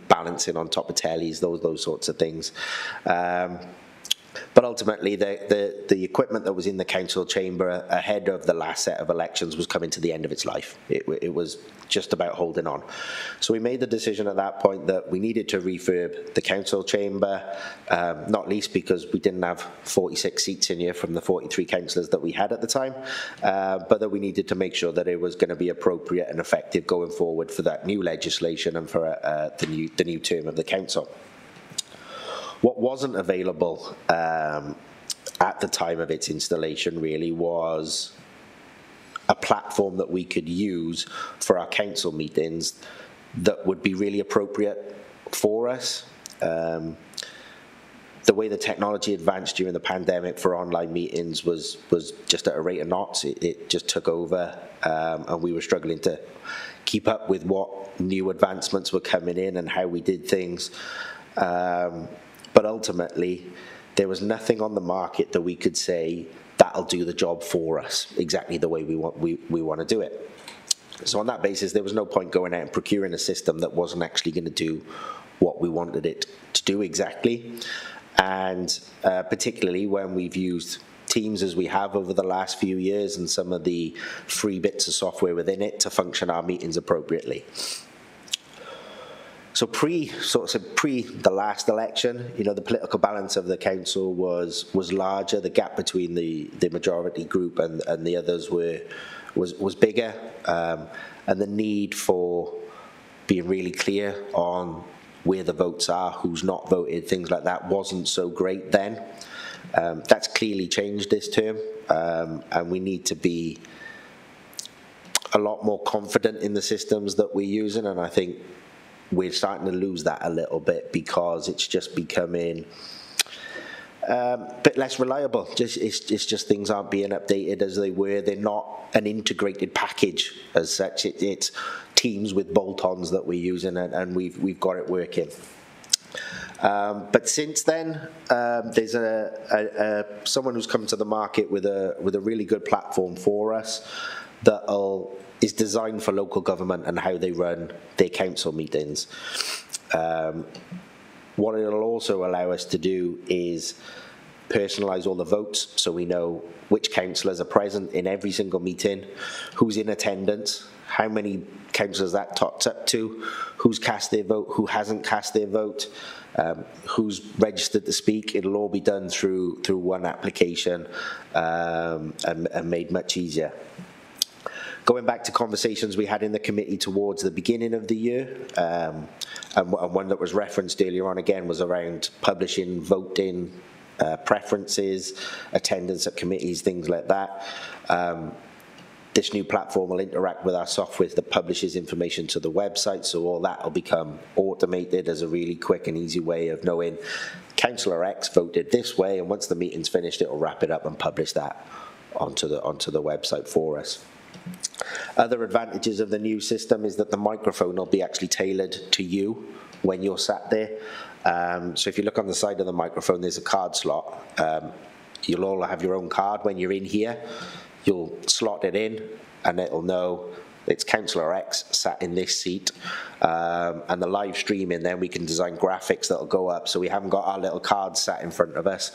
balancing on top of tellies, those sorts of things. But ultimately, the equipment that was in the council chamber ahead of the last set of elections was coming to the end of its life. It was just about holding on. So we made the decision at that point that we needed to refurb the council chamber, not least because we didn't have 46 seats in here from the 43 councillors that we had at the time, but that we needed to make sure that it was going to be appropriate and effective going forward for that new legislation and for the new term of the council. What wasn't available at the time of its installation really was a platform that we could use for our council meetings that would be really appropriate for us. The way the technology advanced during the pandemic for online meetings was just at a rate of knots. It just took over, and we were struggling to keep up with what new advancements were coming in and how we did things. But ultimately, there was nothing on the market that we could say that'll do the job for us exactly the way we want to do it. So on that basis, there was no point going out and procuring a system that wasn't actually going to do what we wanted it to do exactly. And particularly when we've used Teams as we have over the last few years and some of the free bits of software within it to function our meetings appropriately. So pre the last election, the political balance of the council was larger. The gap between the majority group and the others was bigger, and the need for being really clear on where the votes are, who's not voted, things like that wasn't so great then. That's clearly changed this term, and we need to be a lot more confident in the systems that we're using, and I think we're starting to lose that a little bit because it's just becoming a bit less reliable. It's just things aren't being updated as they were. They're not an integrated package as such. It's Teams with bolt-ons that we're using, and we've got it working. But since then, there's someone who's come to the market with a really good platform for us that is designed for local government and how they run their council meetings. What it'll also allow us to do is personalise all the votes, so we know which councillors are present in every single meeting, who's in attendance, how many councillors that tots up to, who's cast their vote, who hasn't cast their vote, who's registered to speak. It'll all be done through one application and made much easier. going back to conversations we had in the committee towards the beginning of the year, and one that was referenced earlier on again was around publishing voting preferences, attendance at committees, things like that. This new platform will interact with our software that publishes information to the website, so all that will become automated as a really quick and easy way of knowing Councillor X voted this way, and once the meeting's finished, it will wrap it up and publish that onto the website for us. Other advantages of the new system is that the microphone will be actually tailored to you when you're sat there. So if you look on the side of the microphone, there's a card slot. You'll all have your own card when you're in here. You'll slot it in and it'll know it's Councillor X sat in this seat. And the live streaming, then we can design graphics that'll go up, so we haven't got our little cards sat in front of us.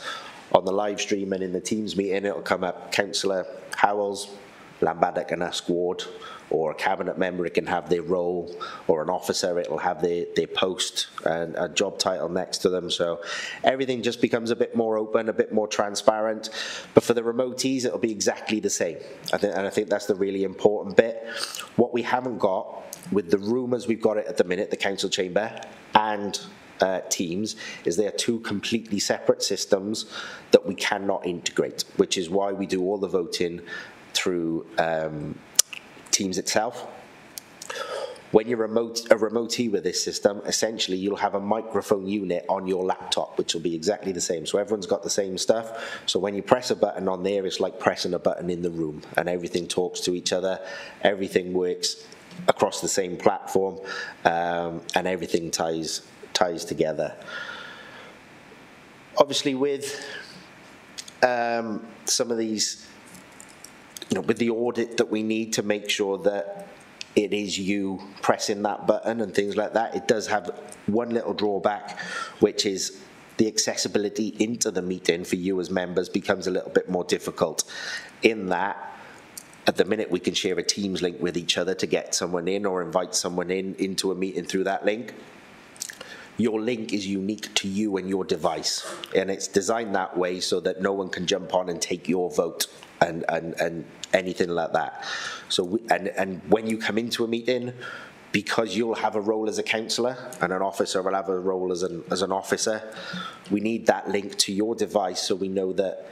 On the live stream and in the Teams meeting, it'll come up Councillor Howells, Llanbadach and Usk Ward, or a cabinet member, it can have their role, or an officer, it'll have their post and a job title next to them. So everything just becomes a bit more open, a bit more transparent. But for the remotees, it'll be exactly the same. I think that's the really important bit. What we haven't got with the room as we've got it at the minute, the council chamber and Teams, is they are two completely separate systems that we cannot integrate, which is why we do all the voting through Teams itself. When you're a remotee with this system, essentially you'll have a microphone unit on your laptop, which will be exactly the same. So everyone's got the same stuff. So when you press a button on there, it's like pressing a button in the room, and everything talks to each other. Everything works across the same platform, and everything ties together. Obviously, with some of these, with the audit that we need to make sure that it is you pressing that button and things like that, it does have one little drawback, which is the accessibility into the meeting for you as members becomes a little bit more difficult. In that, at the minute, we can share a Teams link with each other to get someone in or invite someone into a meeting through that link. Your link is unique to you and your device, and it's designed that way so that no one can jump on and take your vote and anything like that. So and when you come into a meeting, because you'll have a role as a councillor and an officer will have a role as an officer, we need that link to your device so we know that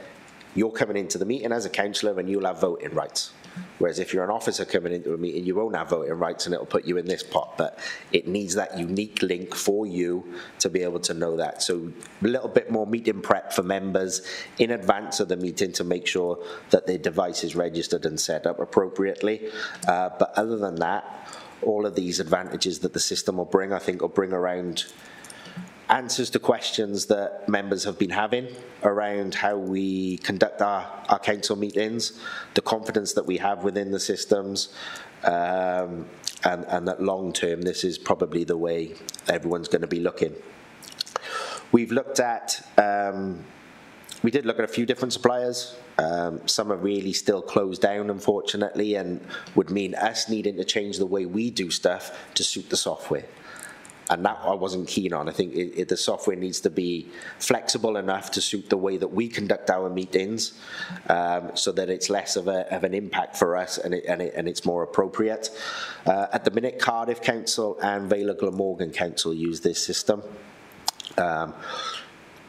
you're coming into the meeting as a councillor and you'll have voting rights. Whereas if you're an officer coming into a meeting, you won't have voting rights and it'll put you in this pot. But it needs that unique link for you to be able to know that. So a little bit more meeting prep for members in advance of the meeting to make sure that their device is registered and set up appropriately. But other than that, all of these advantages that the system will bring, I think will bring around answers to questions that members have been having around how we conduct our council meetings, the confidence that we have within the systems, and that long term this is probably the way everyone's going to be looking. We've looked at, we did look at a few different suppliers. Some are really still closed down, unfortunately, and would mean us needing to change the way we do stuff to suit the software. And that I wasn't keen on. I think the software needs to be flexible enough to suit the way that we conduct our meetings, so that it's less of an impact for us and it's more appropriate. At the minute, Cardiff Council and Vale of Glamorgan Council use this system.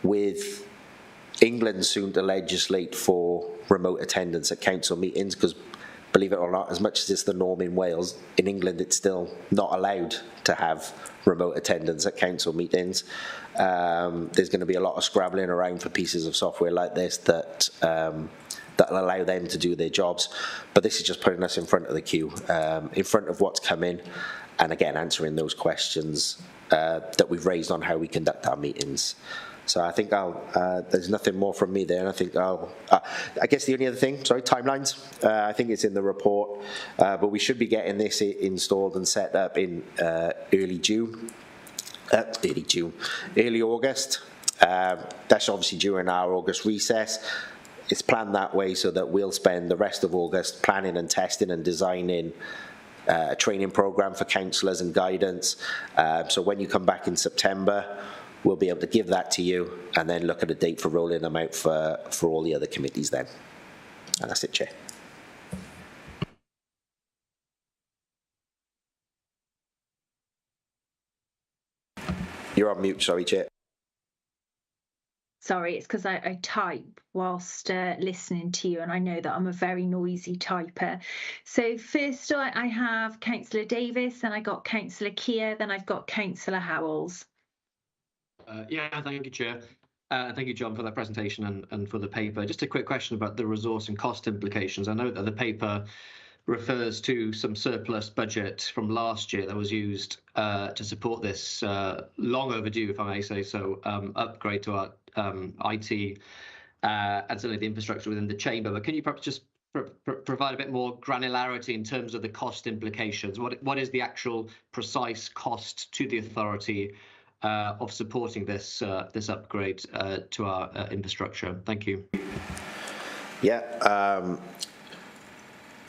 With England soon to legislate for remote attendance at council meetings, because believe it or not, as much as it's the norm in Wales, in England it's still not allowed to have remote attendance at council meetings. There's going to be a lot of scrabbling around for pieces of software like this that that'll allow them to do their jobs. But this is just putting us in front of the queue, in front of what's coming, and again answering those questions that we've raised on how we conduct our meetings. So I think there's nothing more from me there. And I think I guess the only other thing, sorry, timelines. I think it's in the report, but we should be getting this installed and set up in early August. That's obviously during our August recess. It's planned that way so that we'll spend the rest of August planning and testing and designing a training program for councillors and guidance. So when you come back in September, we'll be able to give that to you and then look at a date for rolling them out for all the other committees then. And that's it, Chair. You're on mute, sorry, Chair. Sorry, it's because I type whilst listening to you, and I know that I'm a very noisy typer. So first I have Councillor Davis, then I got Councillor Keir, then I've got Councillor Howells. Yeah, thank you, Chair. Thank you, John, for that presentation and for the paper. Just a quick question about the resource and cost implications. I know that the paper refers to some surplus budget from last year that was used to support this long overdue, if I may say so, upgrade to our IT and certainly the infrastructure within the chamber. But can you perhaps just provide a bit more granularity in terms of the cost implications? What is the actual precise cost to the authority of supporting this this upgrade to our infrastructure? Thank you. Yeah.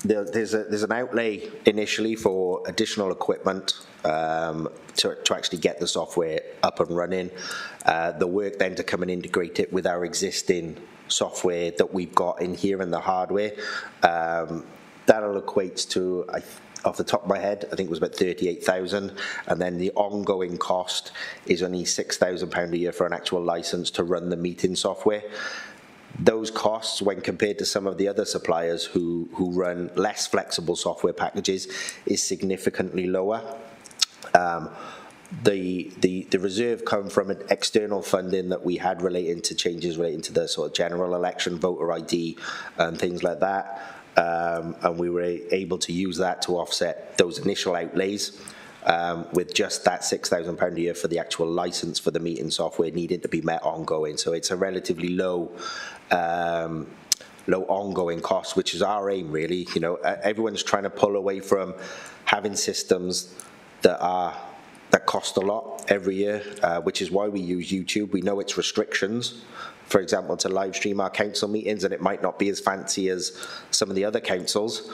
There's an outlay initially for additional equipment to actually get the software up and running. The work then to come and integrate it with our existing software that we've got in here and the hardware. That'll equate to, off the top of my head, I think it was about 38,000, and then the ongoing cost is only £6,000 a year for an actual license to run the meeting software. Those costs, when compared to some of the other suppliers who run less flexible software packages, is significantly lower. The reserve come from an external funding that we had relating to changes relating to the sort of general election, voter ID, and things like that. And we were able to use that to offset those initial outlays. With just that £6,000 a year for the actual license for the meeting software needing to be met ongoing. So it's a relatively low ongoing cost, which is our aim, really. You know, everyone's trying to pull away from having systems that cost a lot every year, which is why we use YouTube. We know its restrictions, for example, to live stream our council meetings, and it might not be as fancy as some of the other councils.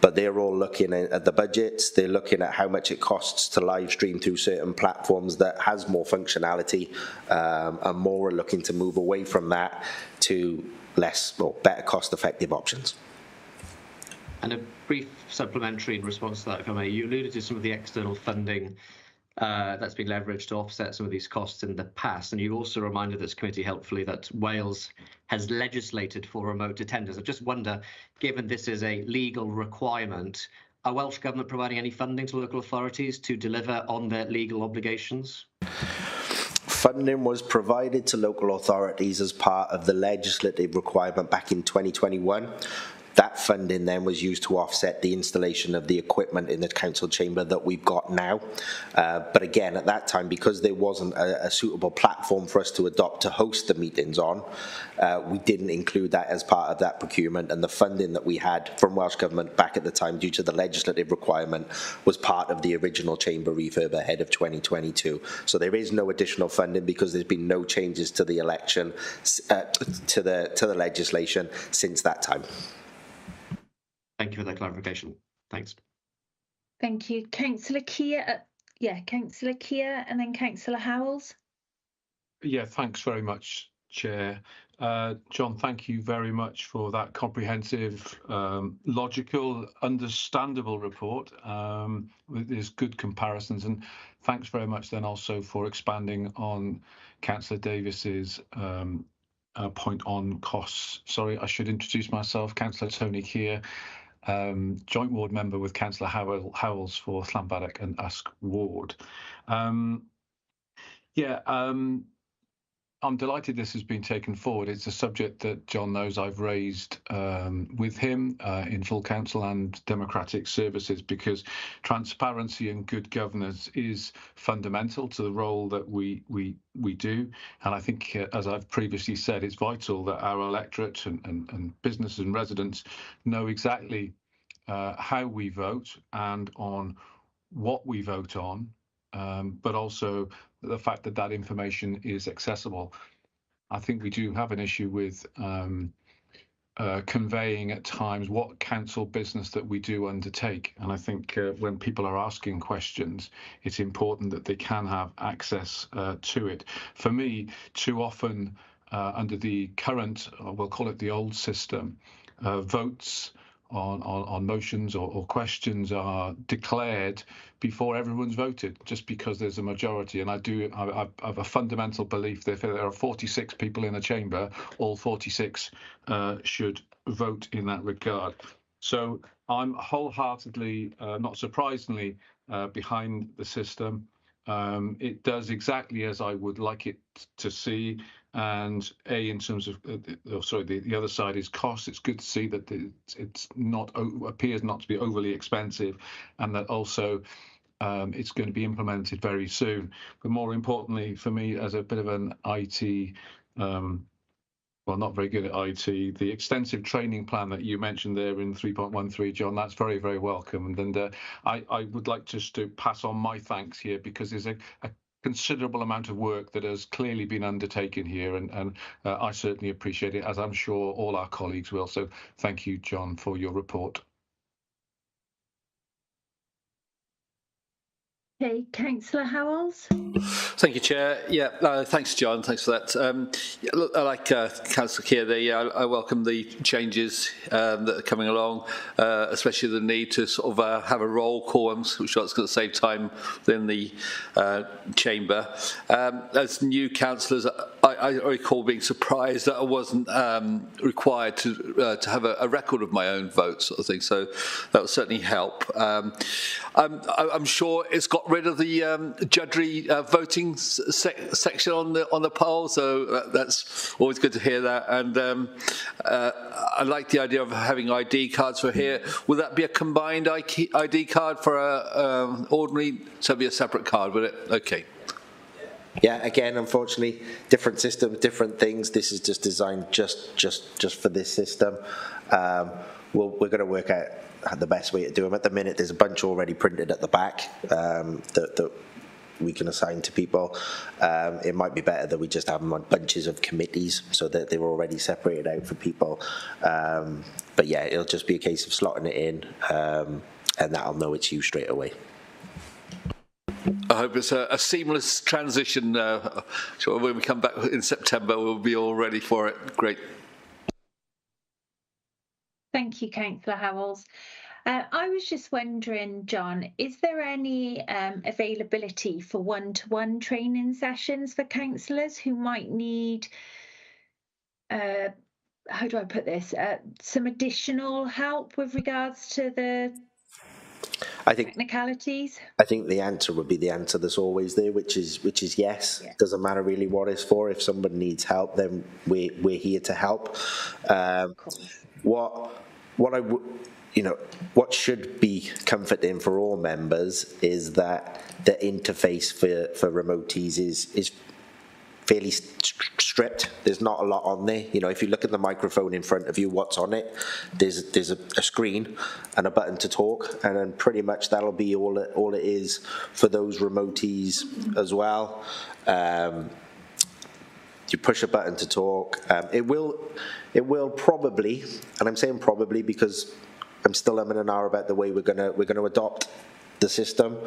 But they're all looking at the budgets, they're looking at how much it costs to live stream through certain platforms that has more functionality, and more are looking to move away from that to better cost-effective options. And a brief supplementary in response to that, if I may. You alluded to some of the external funding that's been leveraged to offset some of these costs in the past, and you also reminded this committee helpfully that Wales has legislated for remote attendance. I just wonder, given this is a legal requirement, are Welsh Government providing any funding to local authorities to deliver on their legal obligations? Funding was provided to local authorities as part of the legislative requirement back in 2021. That funding then was used to offset the installation of the equipment in the council chamber that we've got now. But again, at that time, because there wasn't a suitable platform for us to adopt to host the meetings on, we didn't include that as part of that procurement, and the funding that we had from Welsh Government back at the time due to the legislative requirement was part of the original chamber refurb ahead of 2022. So there is no additional funding because there's been no changes to the election, to the legislation since that time. Thank you for that clarification. Thanks. Thank you. Councillor Keir, Councillor Keir, and then Councillor Howells. Yeah, thanks very much, Chair. John, thank you very much for that comprehensive, logical, understandable report with these good comparisons. And thanks very much then also for expanding on Councillor Davis's point on costs. Sorry, I should introduce myself, Councillor Tony Keir, joint ward member with Councillor Howells for Llanbadach and Usk Ward. I'm delighted this has been taken forward. It's a subject that John knows I've raised with him in full council and democratic services, because transparency and good governance is fundamental to the role that we do. And I think, as I've previously said, it's vital that our electorate and businesses and residents know exactly how we vote and on what we vote on, but also the fact that that information is accessible. I think we do have an issue with conveying at times what council business that we do undertake. And I think when people are asking questions, it's important that they can have access to it. For me, too often under the current, we'll call it the old system, votes on motions or questions are declared before everyone's voted, just because there's a majority. And I have a fundamental belief that if there are 46 people in a chamber, all 46 should vote in that regard. So I'm wholeheartedly, not surprisingly, behind the system. It does exactly as I would like it to see. And in terms of, the other side is cost. It's good to see that it's not appears not to be overly expensive, and that also it's going to be implemented very soon. But more importantly, for me, as a bit of an IT, well, not very good at IT, the extensive training plan that you mentioned there in 3.13, John, that's very, very welcome. And I would like just to pass on my thanks here, because there's a considerable amount of work that has clearly been undertaken here, and I certainly appreciate it, as I'm sure all our colleagues will. So thank you, John, for your report. Okay, Councillor Howells. Thank you, Chair. Yeah, thanks, John. Thanks for that. I like Councillor Keir there. I welcome the changes that are coming along, especially the need to sort of have a roll call, which is going to save time within the chamber. As new councillors, I recall being surprised that I wasn't required to have a record of my own vote, sort of thing. So that would certainly help. I'm sure it's got rid of the judgery voting section on the poll, so that's always good to hear that. And I like the idea of having ID cards for here. Will that be a combined ID card for a ordinary? So it'll be a separate card, will it? Okay. Yeah, again, unfortunately, different system, different things. This is just designed just for this system. We're going to work out the best way to do them. At the minute, there's a bunch already printed at the back that we can assign to people. It might be better that we just have them on bunches of committees so that they're already separated out for people. But yeah, it'll just be a case of slotting it in, and that'll know it's you straight away. I hope it's a seamless transition. So when we come back in September, we'll be all ready for it. Great. Thank you, Councillor Howells. I was just wondering, John, is there any availability for one-to-one training sessions for councillors who might need, how do I put this, some additional help with regards to the technicalities? I think the answer would be the answer that's always there, which is yes. Yeah. Doesn't matter really what it's for. If somebody needs help, then we're here to help. What should be comforting for all members is that the interface for remotees is fairly stripped. There's not a lot on there. You know, if you look at the microphone in front of you, what's on it? There's a screen and a button to talk, and then pretty much that'll be all it is for those remotees as well. You push a button to talk. It will probably, and I'm saying probably because I'm still umming and ahhing about the way we're gonna adopt the system.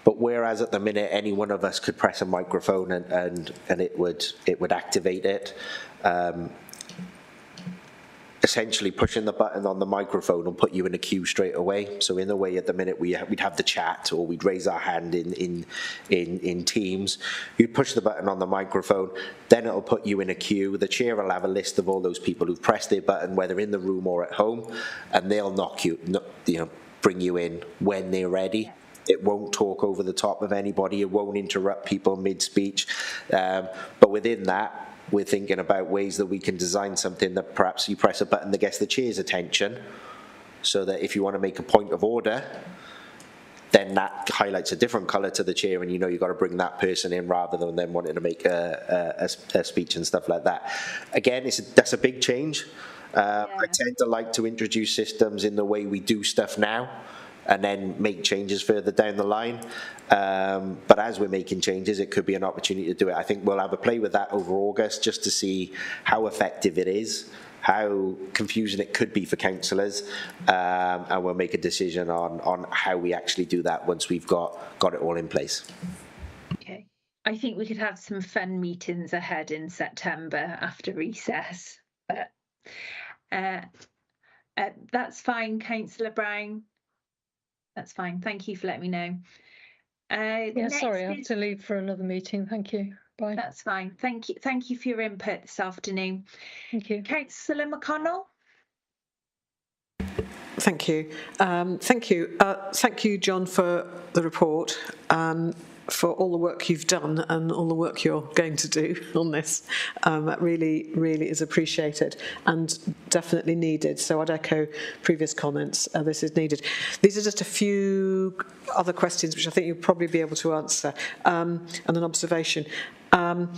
But whereas at the minute any one of us could press a microphone and it would activate it, essentially pushing the button on the microphone will put you in a queue straight away. So in a way, at the minute we'd have the chat, or we'd raise our hand in Teams. You'd push the button on the microphone, then it'll put you in a queue. The chair will have a list of all those people who've pressed their button, whether in the room or at home, and they'll bring you in when they're ready. It won't talk over the top of anybody. It won't interrupt people mid-speech. But within that, we're thinking about ways that we can design something that perhaps you press a button that gets the chair's attention, so that if you want to make a point of order, then that highlights a different colour to the chair, and you know you've got to bring that person in rather than them wanting to make a speech and stuff like that. Again, that's a big change. I tend to like to introduce systems in the way we do stuff now, and then make changes further down the line. But as we're making changes, it could be an opportunity to do it. I think we'll have a play with that over August, just to see how effective it is, how confusing it could be for councillors, and we'll make a decision on how we actually do that once we've got it all in place. Okay. I think we could have some fun meetings ahead in September after recess. But That's fine, Councillor Brown. That's fine. Thank you for letting me know. Yeah, sorry, I have to leave for another meeting. Thank you. Bye. That's fine. Thank you. Thank you for your input this afternoon. Thank you. Councillor McConnell. Thank you. Thank you. Thank you, John, for the report, for all the work you've done and all the work you're going to do on this. That really, really is appreciated and definitely needed. So I'd echo previous comments. This is needed. These are just a few other questions which I think you'll probably be able to answer, and an observation. In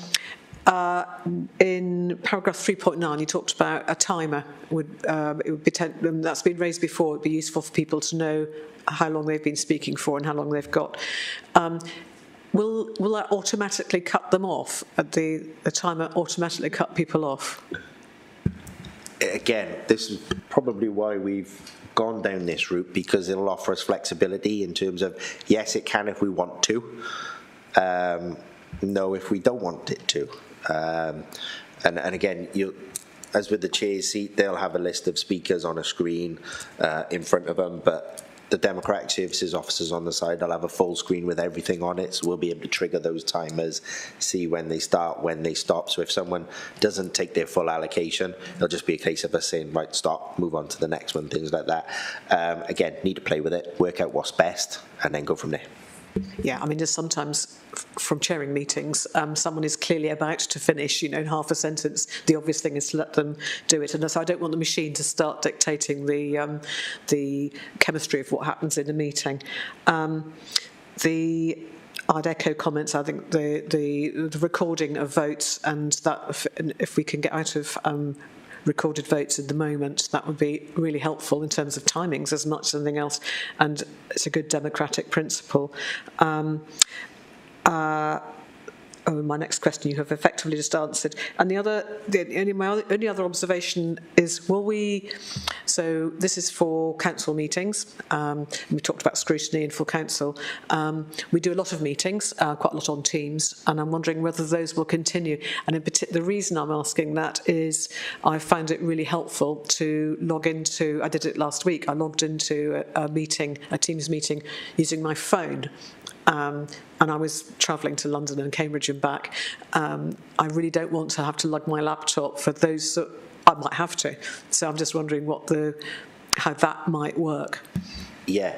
paragraph 3.9, you talked about a timer. It would be that's been raised before. It'd be useful for people to know how long they've been speaking for and how long they've got. Will that automatically cut them off? The timer automatically cut people off? Again, this is probably why we've gone down this route, because it'll offer us flexibility in terms of, yes, it can if we want to, no if we don't want it to. And again, as with the chair's seat, they'll have a list of speakers on a screen in front of them, but the Democratic Services officers on the side, they'll have a full screen with everything on it, so we'll be able to trigger those timers, see when they start, when they stop. So if someone doesn't take their full allocation, it'll just be a case of us saying, right, stop, move on to the next one, things like that. Again, need to play with it, work out what's best, and then go from there. Yeah, I mean, just sometimes from chairing meetings, someone is clearly about to finish, in half a sentence. The obvious thing is to let them do it. And so I don't want the machine to start dictating the chemistry of what happens in a meeting. I'd echo comments. I think the recording of votes, and that if we can get out of recorded votes in the moment, that would be really helpful in terms of timings as much as anything else, and it's a good democratic principle. My next question you have effectively just answered. And my only other observation is, so this is for council meetings. We talked about scrutiny in full council. We do a lot of meetings, quite a lot on Teams, and I'm wondering whether those will continue. And in particular, the reason I'm asking that is I found it really helpful to log into, I did it last week, I logged into a Teams meeting using my phone. And I was travelling to London and Cambridge and back. I really don't want to have to lug my laptop for those that I might have to. So I'm just wondering how that might work. Yeah,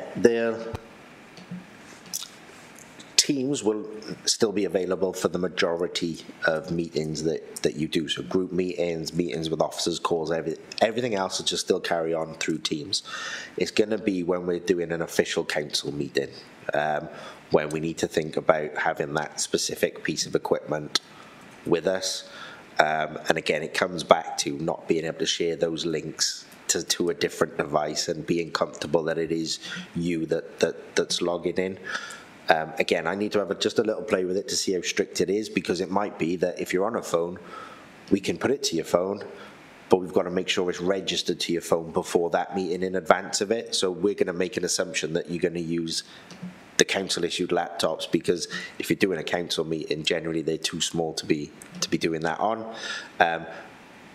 Teams will still be available for the majority of meetings that you do. So group meetings with officers, calls, everything else will just still carry on through Teams. It's going to be when we're doing an official council meeting, when we need to think about having that specific piece of equipment with us. And again, it comes back to not being able to share those links to a different device and being comfortable that it is you that's logging in. Again, I need to have just a little play with it to see how strict it is, because it might be that if you're on a phone, we can put it to your phone, but we've got to make sure it's registered to your phone before that meeting in advance of it. So we're going to make an assumption that you're going to use the council-issued laptops, because if you're doing a council meeting, generally they're too small to be doing that on.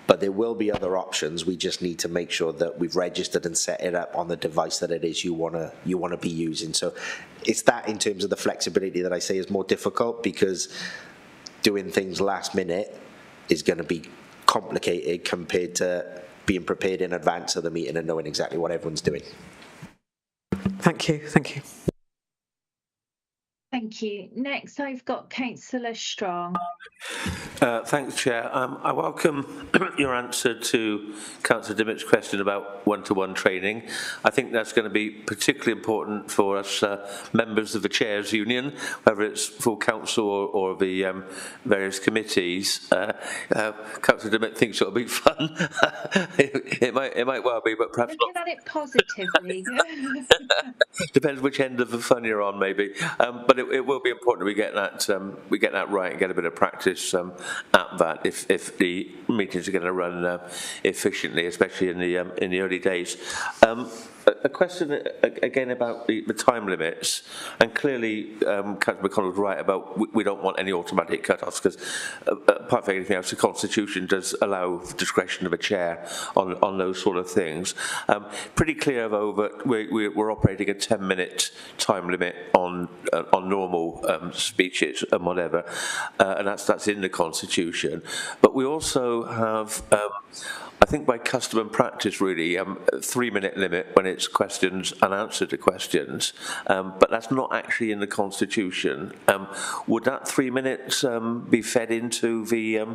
But there will be other options. We just need to make sure that we've registered and set it up on the device that it is you want to be using. So it's that, in terms of the flexibility, that I say is more difficult, because doing things last minute is going to be complicated compared to being prepared in advance of the meeting and knowing exactly what everyone's doing. Thank you. Thank you. Thank you. Next, I've got Councillor Strong. Thanks, Chair. I welcome your answer to Councillor Dimmitt's question about one-to-one training. I think that's going to be particularly important for us members of the Chairs Union, whether it's full council or the various committees. Councillor Dimmitt thinks it'll be fun. it might well be, but perhaps looking at it positively. Depends which end of the fun you're on, maybe. But it will be important we get that right and get a bit of practice at that if the meetings are going to run efficiently, especially in the early days. a question again about the time limits, and clearly Councillor McConnell's right about we don't want any automatic cut-offs because apart from anything else, the Constitution does allow discretion of a chair on those sort of things. Pretty clear though that we're operating a 10-minute time limit on normal speeches and whatever, and that's in the Constitution. But we also have. I think by custom and practice, really, 3-minute limit when it's questions and answer to questions, but that's not actually in the Constitution. Would that 3 minutes be fed into the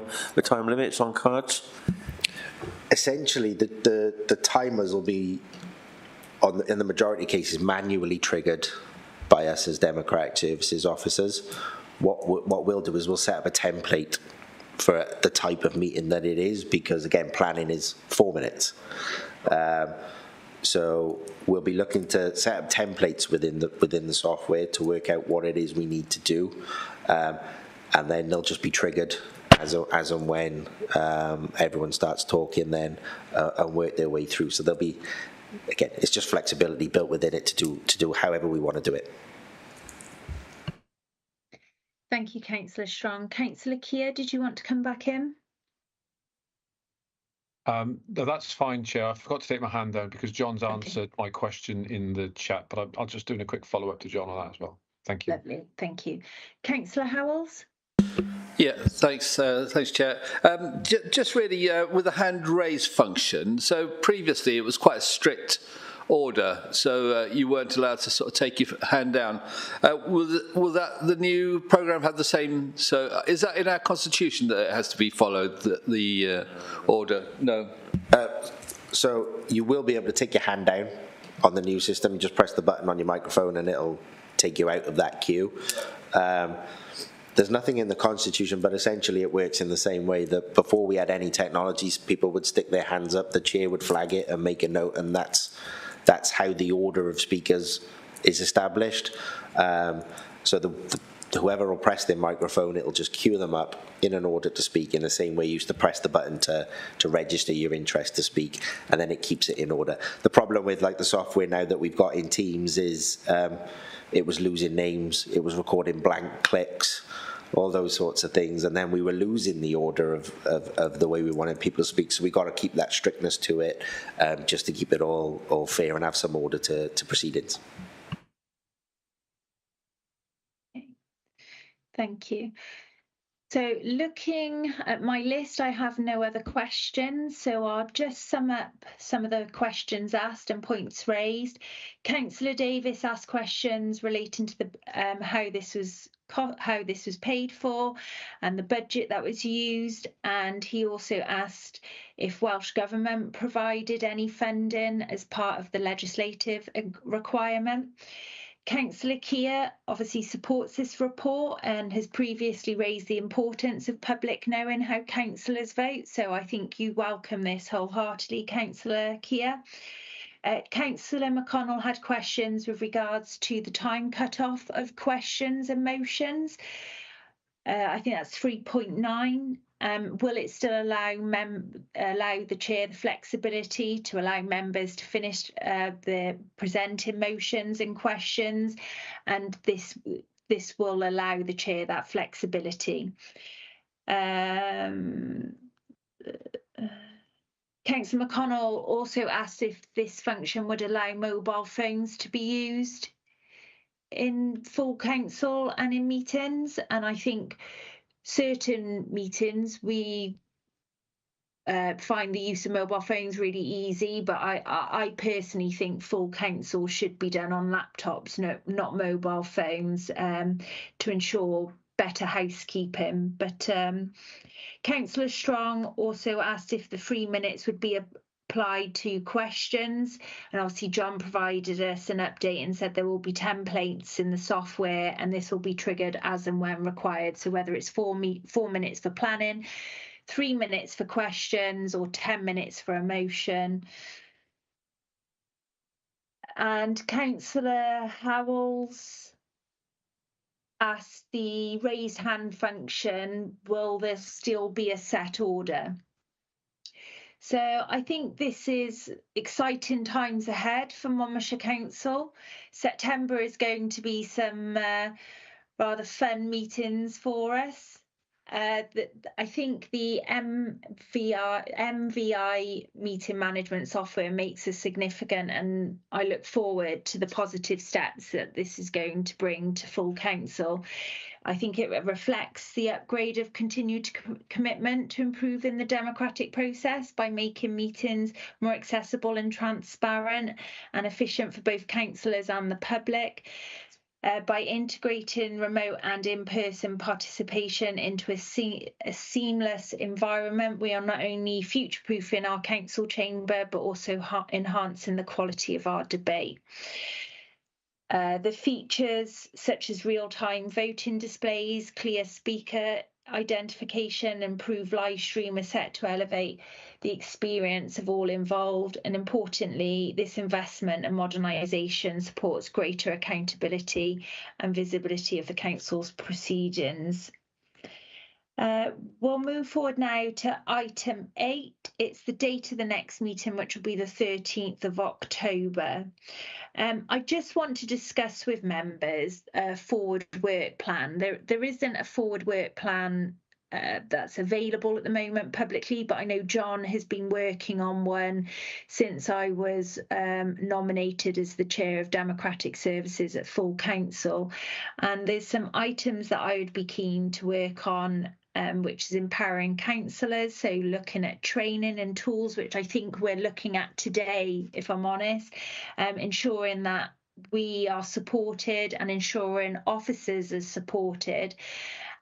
time limits on cards? Essentially, the timers will be, in the majority of cases, manually triggered by us as Democratic Services officers. What we'll do is we'll set up a template for the type of meeting that it is, because again, planning is 4 minutes. So we'll be looking to set up templates within the software to work out what it is we need to do, and then they'll just be triggered as and when everyone starts talking, then and work their way through. So there'll be, again, it's just flexibility built within it to do however we want to do it. Thank you, Councillor Strong. Councillor Keir, did you want to come back in? No, that's fine, Chair. I forgot to take my hand down because John's answered my question in the chat, but I'll just do a quick follow-up to John on that as well. Thank you. Lovely, thank you. Councillor Howells? Yeah, thanks, Chair. Just really with the hand raise function. So previously it was quite a strict order, so you weren't allowed to sort of take your hand down. Will the new programme have the same? So is that in our constitution that it has to be followed, the order? No. So you will be able to take your hand down on the new system. You just press the button on your microphone and it'll take you out of that queue. There's nothing in the Constitution, but essentially it works in the same way that before we had any technologies, people would stick their hands up, the chair would flag it and make a note, and that's how the order of speakers is established. So whoever will press their microphone, it'll just queue them up in an order to speak, in the same way you used to press the button to register your interest to speak, and then it keeps it in order. The problem with the software now that we've got in Teams is it was losing names, it was recording blank clicks, all those sorts of things, and then we were losing the order of the way we wanted people to speak. So we got to keep that strictness to it, just to keep it all fair and have some order to proceedings. Thank you. So looking at my list, I have no other questions, so I'll just sum up some of the questions asked and points raised. Councillor Davis asked questions relating to the how this was paid for and the budget that was used, and he also asked if Welsh Government provided any funding as part of the legislative requirement. Councillor Keir obviously supports this report and has previously raised the importance of public knowing how councillors vote, so I think you welcome this wholeheartedly, Councillor Keir. Councillor McConnell had questions with regards to the time cut-off of questions and motions. I think that's 3.9. Will it still allow the chair the flexibility to allow members to finish the presenting motions and questions, and this will allow the chair that flexibility. Councillor McConnell also asked if this function would allow mobile phones to be used in full council and in meetings, and I think certain meetings we find the use of mobile phones really easy, but I personally think full council should be done on laptops, not mobile phones, to ensure better housekeeping. But Councillor Strong also asked if the 3 minutes would be applied to questions, and obviously John provided us an update and said there will be templates in the software and this will be triggered as and when required, so whether it's 4 minutes for planning, 3 minutes for questions, or 10 minutes for a motion. And Councillor Howells asked the raised hand function, will there still be a set order? So I think this is exciting times ahead for Monmouthshire Council. September is going to be some rather fun meetings for us. I think the MVI meeting management software makes a significant, and I look forward to the positive steps that this is going to bring to full council. I think it reflects the upgrade of continued commitment to improving the democratic process by making meetings more accessible and transparent and efficient for both councillors and the public. By integrating remote and in-person participation into a seamless environment, we are not only future-proofing our council chamber, but also enhancing the quality of our debate. The features such as real-time voting displays, clear speaker identification, improved live stream are set to elevate the experience of all involved. And importantly, this investment and modernisation supports greater accountability and visibility of the council's proceedings. We'll move forward now to item 8. It's the date of the next meeting, which will be the 13th of October. I just want to discuss with members a forward work plan. There isn't a forward work plan that's available at the moment publicly, but I know John has been working on one since I was nominated as the Chair of Democratic Services at full council. And there's some items that I would be keen to work on, which is empowering councillors, so looking at training and tools, which I think we're looking at today, if I'm honest, ensuring that we are supported and ensuring officers are supported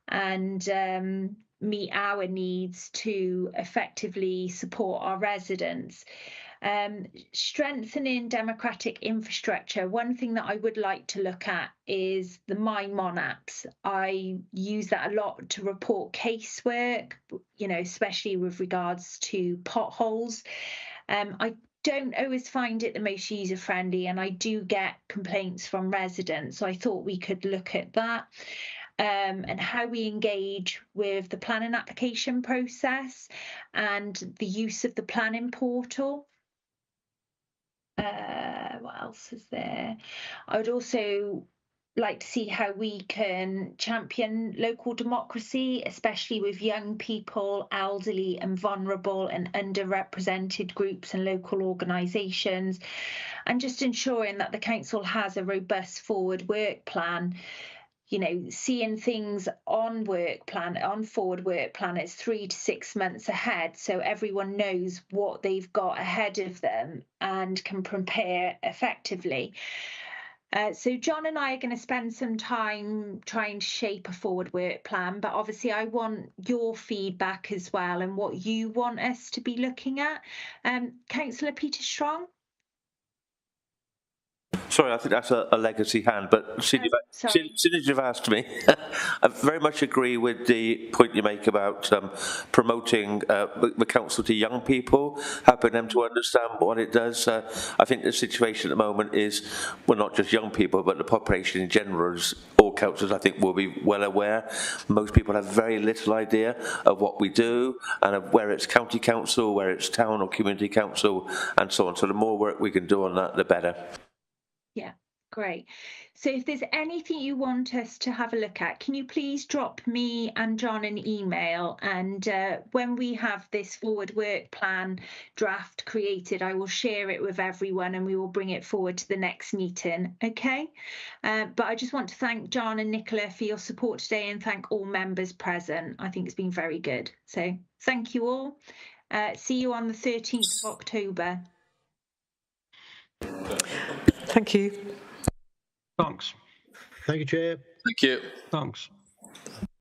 and meet our needs to effectively support our residents. Strengthening democratic infrastructure. One thing that I would like to look at is the My Mon apps. I use that a lot to report casework, especially with regards to potholes. I don't always find it the most user friendly, and I do get complaints from residents. So I thought we could look at that. And how we engage with the planning application process and the use of the planning portal. What else is there? I would also like to see how we can champion local democracy, especially with young people, elderly and vulnerable and underrepresented groups and local organisations, and just ensuring that the council has a robust forward work plan. Seeing things on forward work plan is 3 to 6 months ahead, so everyone knows what they've got ahead of them and can prepare effectively. So John and I are going to spend some time trying to shape a forward work plan, but obviously I want your feedback as well and what you want us to be looking at. Councillor Peter Strong? Sorry, I think that's a legacy hand, but since you've asked me, I very much agree with the point you make about promoting the council to young people, helping them to understand what it does. I think the situation at the moment is, well, not just young people, but the population in general, as all councils I think will be well aware. Most people have very little idea of what we do and of where it's county council, where it's town or community council, and so on. So the more work we can do on that, the better. Yeah, great. So if there's anything you want us to have a look at, can you please drop me and John an email? And when we have this forward work plan draft created, I will share it with everyone and we will bring it forward to the next meeting. Okay. But I just want to thank John and Nicola for your support today and thank all members present. I think it's been very good. So thank you all. See you on the 13th of October. Thank you. Thanks. Thank you, Chair. Thank you. Thanks.